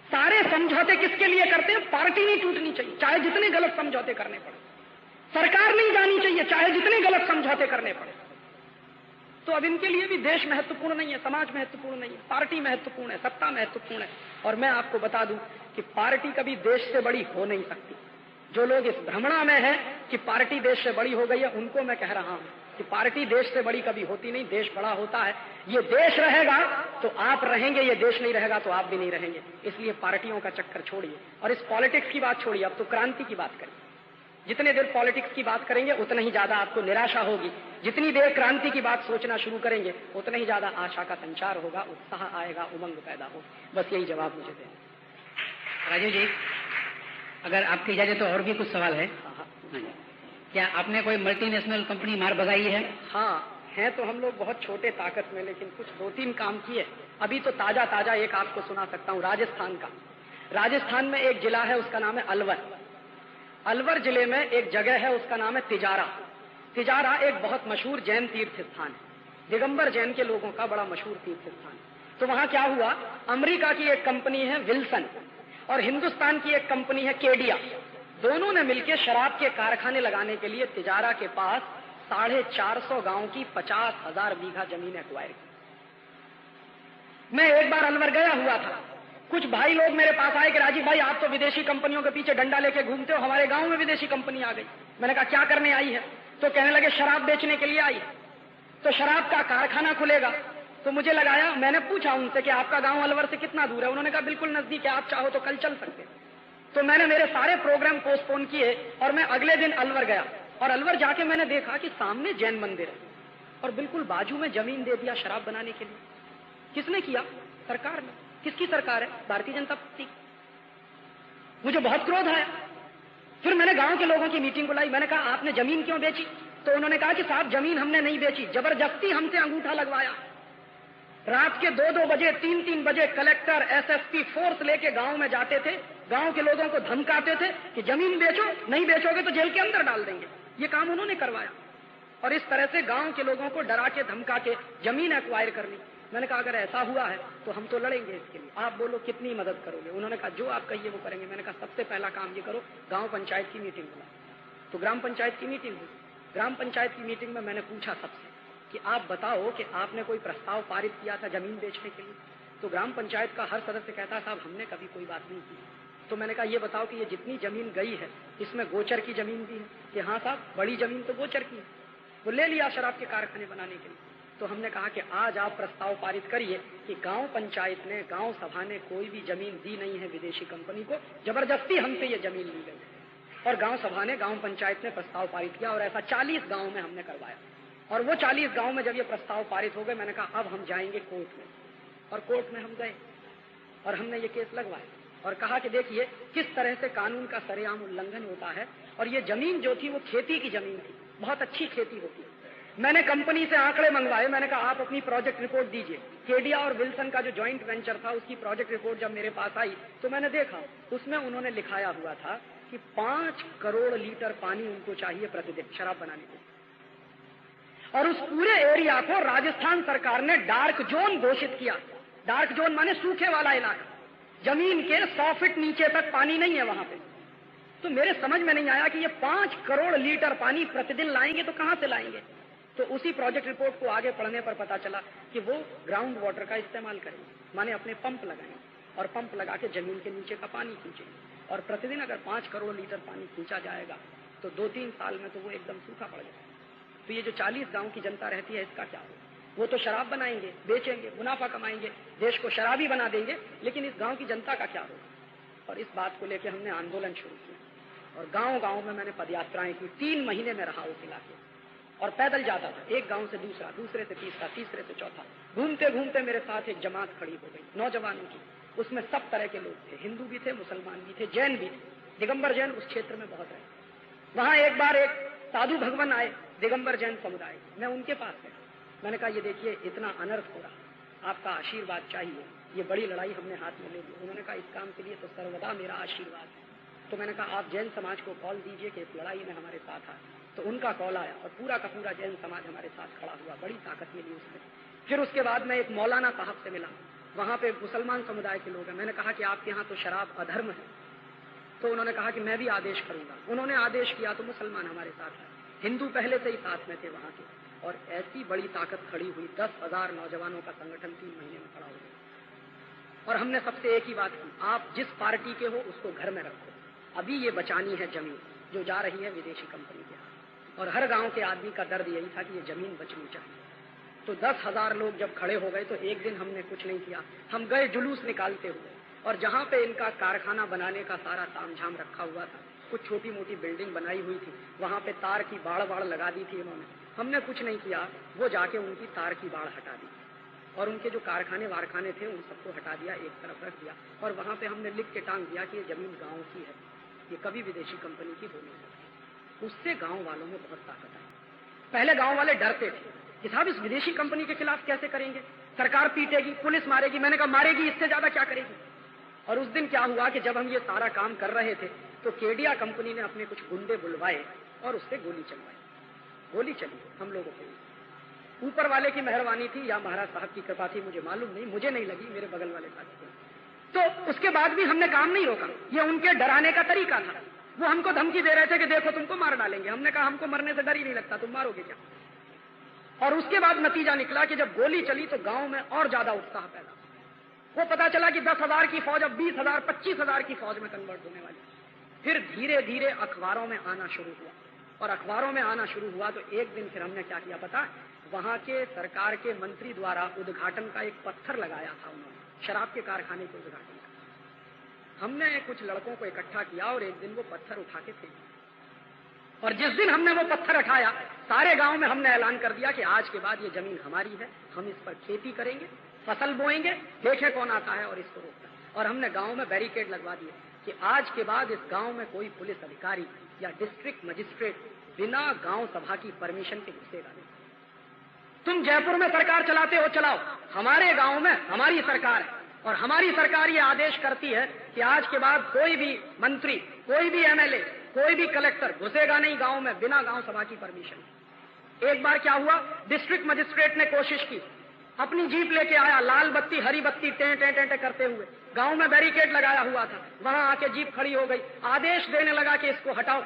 सारे समझौते किसके लिए करते हैं? पार्टी नहीं टूटनी चाहिए, चाहे जितने गलत समझौते करने पड़े। सरकार नहीं जानी चाहिए, चाहे जितने गलत समझौते करने पड़े। तो अब इनके लिए भी देश महत्वपूर्ण नहीं है, समाज महत्वपूर्ण नहीं है, पार्टी महत्वपूर्ण है, सत्ता महत्वपूर्ण है। और मैं आपको बता दूं कि पार्टी कभी देश से बड़ी हो नहीं सकती। जो लोग इस भ्रमणा में हैं कि पार्टी देश से बड़ी हो गई है, उनको मैं कह रहा हूं कि पार्टी देश से बड़ी कभी होती नहीं, देश बड़ा होता है। ये देश रहेगा तो आप रहेंगे, ये देश नहीं रहेगा तो आप भी नहीं रहेंगे। इसलिए पार्टियों का चक्कर छोड़िए और इस पॉलिटिक्स की बात छोड़िए, अब तो क्रांति की बात करिए। जितने देर पॉलिटिक्स की बात करेंगे उतना ही ज्यादा आपको निराशा होगी, जितनी देर क्रांति की बात सोचना शुरू करेंगे उतना ही ज्यादा आशा का संचार होगा, उत्साह आएगा, उमंग पैदा हो। बस यही जवाब मुझे देना। राजीव जी, अगर आपकी इजाजत तो और भी कुछ सवाल है। क्या आपने कोई मल्टीनेशनल कंपनी मार भगाई है? हाँ, हैं तो हम लोग बहुत छोटे ताकत में, लेकिन कुछ 2-3 काम किए। अभी तो ताजा एक आपको सुना सकता हूँ राजस्थान का। राजस्थान में एक जिला है, उसका नाम है अलवर। अलवर जिले में एक जगह है, उसका नाम है तिजारा। तिजारा एक बहुत मशहूर जैन तीर्थ स्थान है, दिगंबर जैन के लोगों का बड़ा मशहूर तीर्थ स्थान। तो वहां क्या हुआ, अमेरिका की एक कंपनी है विल्सन और हिंदुस्तान की एक कंपनी है केडिया, दोनों ने मिलकर शराब के कारखाने लगाने के लिए तिजारा के पास 450 गांव की 50,000 बीघा जमीन एक्वायर की। मैं एक बार अलवर गया हुआ था, कुछ भाई लोग मेरे पास आए कि राजीव भाई आप तो विदेशी कंपनियों के पीछे डंडा लेके घूमते हो, हमारे गांव में विदेशी कंपनी आ गई। मैंने कहा क्या करने आई है? तो कहने लगे शराब बेचने के लिए आई है। तो शराब का कारखाना खुलेगा। तो मुझे लगाया, मैंने पूछा उनसे कि आपका गांव अलवर से कितना दूर है? उन्होंने कहा बिल्कुल नजदीक है, आप चाहो तो कल चल सकते। तो मैंने मेरे सारे प्रोग्राम पोस्टपोन किए और मैं अगले दिन अलवर गया। और अलवर जाके मैंने देखा कि सामने जैन मंदिर है और बिल्कुल बाजू में जमीन दे दिया शराब बनाने के लिए। किसने किया? सरकार ने। किसकी सरकार है? भारतीय जनता पार्टी। मुझे बहुत क्रोध आया। फिर मैंने गांव के लोगों की मीटिंग बुलाई। मैंने कहा आपने जमीन क्यों बेची? तो उन्होंने कहा कि साहब जमीन हमने नहीं बेची, जबरदस्ती हमसे अंगूठा लगवाया। रात के 2-2 बजे 3-3 बजे कलेक्टर एसएसपी फोर्स लेके गांव में जाते थे, गांव के लोगों को धमकाते थे कि जमीन बेचो, नहीं बेचोगे तो जेल के अंदर डाल देंगे। ये काम उन्होंने करवाया और इस तरह से गांव के लोगों को डरा के धमका के जमीन एक्वायर कर ली। मैंने कहा अगर ऐसा हुआ है तो हम तो लड़ेंगे इसके लिए, आप बोलो कितनी मदद करोगे? उन्होंने कहा जो आप कहिए वो करेंगे। मैंने कहा सबसे पहला काम ये करो, गांव पंचायत की मीटिंग बुलाओ। तो ग्राम पंचायत की मीटिंग हुई। ग्राम पंचायत की मीटिंग में मैंने पूछा सबसे कि आप बताओ कि आपने कोई प्रस्ताव पारित किया था जमीन बेचने के लिए? तो ग्राम पंचायत का हर सदस्य कहता साहब हमने कभी कोई बात नहीं की। तो मैंने कहा ये बताओ कि ये जितनी जमीन गई है इसमें गोचर की जमीन भी है? कि हाँ साहब बड़ी जमीन तो गोचर की है, वो ले लिया शराब के कारखाने बनाने के लिए। तो हमने कहा कि आज आप प्रस्ताव पारित करिए कि गांव पंचायत ने, गांव सभा ने कोई भी जमीन दी नहीं है विदेशी कंपनी को, जबरदस्ती हमसे ये जमीन ली गई। और गांव सभा ने, गांव पंचायत ने प्रस्ताव पारित किया और ऐसा 40 गांव में हमने करवाया। और वो 40 गांव में जब ये प्रस्ताव पारित हो गए, मैंने कहा अब हम जाएंगे कोर्ट में। और कोर्ट में हम गए और हमने ये केस लगवाया और कहा कि देखिए किस तरह से कानून का सरेआम उल्लंघन होता है। और ये जमीन जो थी वो खेती की जमीन थी, बहुत अच्छी खेती होती है। मैंने कंपनी से आंकड़े मंगवाए। मैंने कहा आप अपनी प्रोजेक्ट रिपोर्ट दीजिए। केडिया और विल्सन का जो जॉइंट वेंचर था उसकी प्रोजेक्ट रिपोर्ट जब मेरे पास आई तो मैंने देखा उसमें उन्होंने लिखाया हुआ था कि 5 करोड़ लीटर पानी उनको चाहिए प्रतिदिन शराब बनाने को। और उस पूरे एरिया को राजस्थान सरकार ने डार्क जोन घोषित किया। डार्क जोन माने सूखे वाला इलाका, जमीन के 100 फीट नीचे तक पानी नहीं है वहां पे। तो मेरे समझ में नहीं आया कि ये 5 करोड़ लीटर पानी प्रतिदिन लाएंगे तो कहां से लाएंगे। तो उसी प्रोजेक्ट रिपोर्ट को आगे पढ़ने पर पता चला कि वो ग्राउंड वाटर का इस्तेमाल करेंगे, माने अपने पंप लगाएंगे और पंप लगा के जमीन के नीचे का पानी खींचेंगे। और प्रतिदिन अगर 5 करोड़ लीटर पानी खींचा जाएगा तो 2-3 साल में तो वो एकदम सूखा पड़ जाएगा। तो ये जो 40 गांव की जनता रहती है इसका क्या होगा? वो तो शराब बनाएंगे, बेचेंगे, मुनाफा कमाएंगे, देश को शराबी बना देंगे, लेकिन इस गांव की जनता का क्या होगा? और इस बात को लेकर हमने आंदोलन शुरू किया और गांव-गांव में मैंने पदयात्राएं की। 3 महीने में रहा उस इलाके और पैदल जाता था, एक गांव से दूसरा, दूसरे से तीसरा, तीसरे से चौथा। घूमते घूमते मेरे साथ एक जमात खड़ी हो गई नौजवानों की। उसमें सब तरह के लोग थे, हिंदू भी थे, मुसलमान भी थे, जैन भी थे। दिगंबर जैन उस क्षेत्र में बहुत रहे। वहां एक बार एक साधु भगवान आए, दिगंबर जैन समुदाय। मैं उनके पास गया। मैंने कहा ये देखिए इतना अनर्थ हो रहा, आपका आशीर्वाद चाहिए, ये बड़ी लड़ाई हमने हाथ में ले ली। उन्होंने कहा इस काम के लिए तो सर्वदा मेरा आशीर्वाद है। तो मैंने कहा आप जैन समाज को कॉल दीजिए कि इस लड़ाई में हमारे साथ आए। तो उनका कॉल आया और पूरा का पूरा जैन समाज हमारे साथ खड़ा हुआ। बड़ी ताकत मिली उसमें। फिर उसके बाद मैं एक मौलाना साहब से मिला, वहां पे मुसलमान समुदाय के लोग हैं। मैंने कहा कि आपके यहाँ तो शराब अधर्म है। तो उन्होंने कहा कि मैं भी आदेश करूंगा। उन्होंने आदेश किया तो मुसलमान हमारे साथ है, हिंदू पहले से ही साथ में थे वहां के। और ऐसी बड़ी ताकत खड़ी हुई, 10,000 नौजवानों का संगठन 3 महीने में खड़ा हो गया। और हमने सबसे एक ही बात की, आप जिस पार्टी के हो उसको घर में रखो, अभी ये बचानी है जमीन जो जा रही है विदेशी कंपनी के हाथ। और हर गांव के आदमी का दर्द यही था कि ये जमीन बचनी चाहिए। तो 10,000 लोग जब खड़े हो गए तो एक दिन हमने कुछ नहीं किया, हम गए जुलूस निकालते हुए। और जहां पे इनका कारखाना बनाने का सारा तामझाम रखा हुआ था, कुछ छोटी मोटी बिल्डिंग बनाई हुई थी, वहां पे तार की बाड़ लगा दी थी इन्होंने। हमने कुछ नहीं किया, वो जाके उनकी तार की बाड़ हटा दी और उनके जो कारखाने वारखाने थे उन सबको हटा दिया, एक तरफ रख दिया। और वहां पे हमने लिख के टांग दिया कि ये जमीन गांव की है, ये कभी विदेशी कंपनी की हो नहीं सकती। उससे गांव वालों में बहुत ताकत आई। पहले गांव वाले डरते थे कि साहब इस विदेशी कंपनी के खिलाफ कैसे करेंगे, सरकार पीटेगी, पुलिस मारेगी। मैंने कहा मारेगी, इससे ज्यादा क्या करेगी। और उस दिन क्या हुआ कि जब हम ये सारा काम कर रहे थे तो केडिया कंपनी ने अपने कुछ गुंडे बुलवाए और उससे गोली चलवाई। गोली चली हम लोगों को। ऊपर वाले की मेहरबानी थी या महाराज साहब की कृपा थी, मुझे मालूम नहीं, मुझे नहीं लगी, मेरे बगल वाले साथी को। तो उसके बाद भी हमने काम नहीं रोका। ये उनके डराने का तरीका था। वो हमको धमकी दे रहे थे कि देखो तुमको मार डालेंगे। हमने कहा हमको मरने से डर ही नहीं लगता, तुम मारोगे क्या। और उसके बाद नतीजा निकला कि जब गोली चली तो गांव में और ज्यादा उत्साह पैदा। वो पता चला कि 10,000 की फौज अब 20,000 25,000 की फौज में कन्वर्ट होने वाली। फिर धीरे धीरे अखबारों में आना शुरू हुआ और अखबारों में आना शुरू हुआ, तो एक दिन फिर हमने क्या किया पता है? वहां के सरकार के मंत्री द्वारा उद्घाटन का एक पत्थर लगाया था उन्होंने, शराब के कारखाने के उद्घाटन का। हमने कुछ लड़कों को इकट्ठा किया और एक दिन वो पत्थर उठा के फेंक, और जिस दिन हमने वो पत्थर उठाया, सारे गांव में हमने ऐलान कर दिया कि आज के बाद ये जमीन हमारी है, हम इस पर खेती करेंगे, फसल बोएंगे, देखें कौन आता है और इसको रोकता है। और हमने गांव में बैरिकेड लगवा दिए कि आज के बाद इस गांव में कोई पुलिस अधिकारी या डिस्ट्रिक्ट मजिस्ट्रेट बिना गांव सभा की परमिशन के घुसेगा नहीं। तुम जयपुर में सरकार चलाते हो, चलाओ, हमारे गांव में हमारी सरकार है, और हमारी सरकार ये आदेश करती है कि आज के बाद कोई भी मंत्री, कोई भी एमएलए, कोई भी कलेक्टर घुसेगा नहीं गांव में बिना गांव सभा की परमिशन। एक बार क्या हुआ, डिस्ट्रिक्ट मजिस्ट्रेट ने कोशिश की, अपनी जीप लेके आया, लाल बत्ती हरी बत्ती टें टें टें टें करते हुए, गांव में बैरिकेड लगाया हुआ था, वहां आके जीप खड़ी हो गई, आदेश देने लगा कि इसको हटाओ।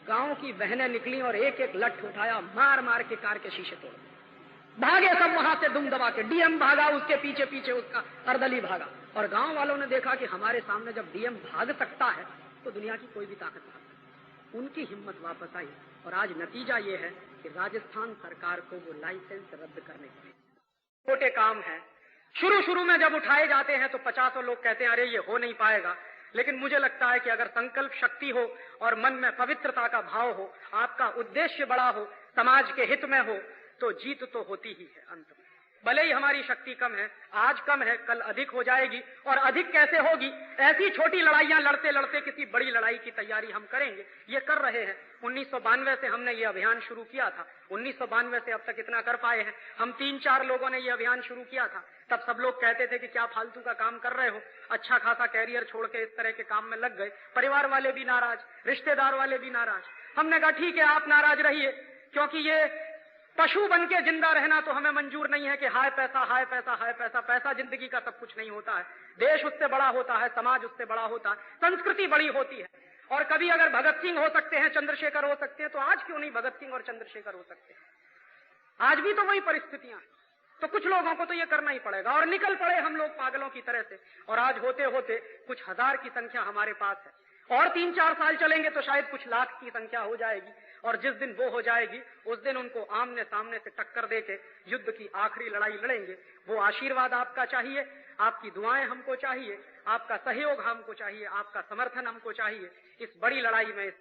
गांव की बहनें निकली और एक एक लठ उठाया, मार मार के कार के शीशे तोड़, भागे सब वहां से दुम दबा के। डीएम भागा, उसके पीछे पीछे उसका अर्दली भागा, और गांव वालों ने देखा कि हमारे सामने जब डीएम भाग सकता है तो दुनिया की कोई भी ताकत भाग सकती है। उनकी हिम्मत वापस आई, और आज नतीजा ये है कि राजस्थान सरकार को वो लाइसेंस रद्द करने पड़े। छोटे काम है, शुरू शुरू में जब उठाए जाते हैं तो 50 लोग कहते हैं अरे ये हो नहीं पाएगा, लेकिन मुझे लगता है कि अगर संकल्प शक्ति हो और मन में पवित्रता का भाव हो, आपका उद्देश्य बड़ा हो, समाज के हित में हो, तो जीत तो होती ही है अंत में। भले ही हमारी शक्ति कम है, आज कम है, कल अधिक हो जाएगी, और अधिक कैसे होगी? ऐसी छोटी लड़ाइयां लड़ते लड़ते किसी बड़ी लड़ाई की तैयारी हम करेंगे, ये कर रहे हैं। 1992 से हमने ये अभियान शुरू किया था, 1992 से अब तक इतना कर पाए हैं। हम 3-4 लोगों ने ये अभियान शुरू किया था, तब सब लोग कहते थे कि क्या फालतू का काम कर रहे हो, अच्छा खासा कैरियर छोड़ के इस तरह के काम में लग गए। परिवार वाले भी नाराज, रिश्तेदार वाले भी नाराज। हमने कहा ठीक है, आप नाराज रहिए, क्योंकि ये पशु बन के जिंदा रहना तो हमें मंजूर नहीं है कि हाय पैसा हाय पैसा हाय पैसा। पैसा जिंदगी का सब कुछ नहीं होता है, देश उससे बड़ा होता है, समाज उससे बड़ा होता है, संस्कृति बड़ी होती है। और कभी अगर भगत सिंह हो सकते हैं, चंद्रशेखर हो सकते हैं, तो आज क्यों नहीं भगत सिंह और चंद्रशेखर हो सकते हैं? आज भी तो वही परिस्थितियां हैं, तो कुछ लोगों को तो ये करना ही पड़ेगा। और निकल पड़े हम लोग पागलों की तरह से, और आज होते होते कुछ हजार की संख्या हमारे पास है, और 3-4 साल चलेंगे तो शायद कुछ लाख की संख्या हो जाएगी। और जिस दिन वो हो जाएगी, उस दिन उनको आमने सामने से टक्कर देके युद्ध की आखिरी लड़ाई लड़ेंगे। वो आशीर्वाद आपका चाहिए, आपकी दुआएं हमको चाहिए, आपका सहयोग हमको चाहिए, आपका समर्थन हमको चाहिए इस बड़ी लड़ाई में, इस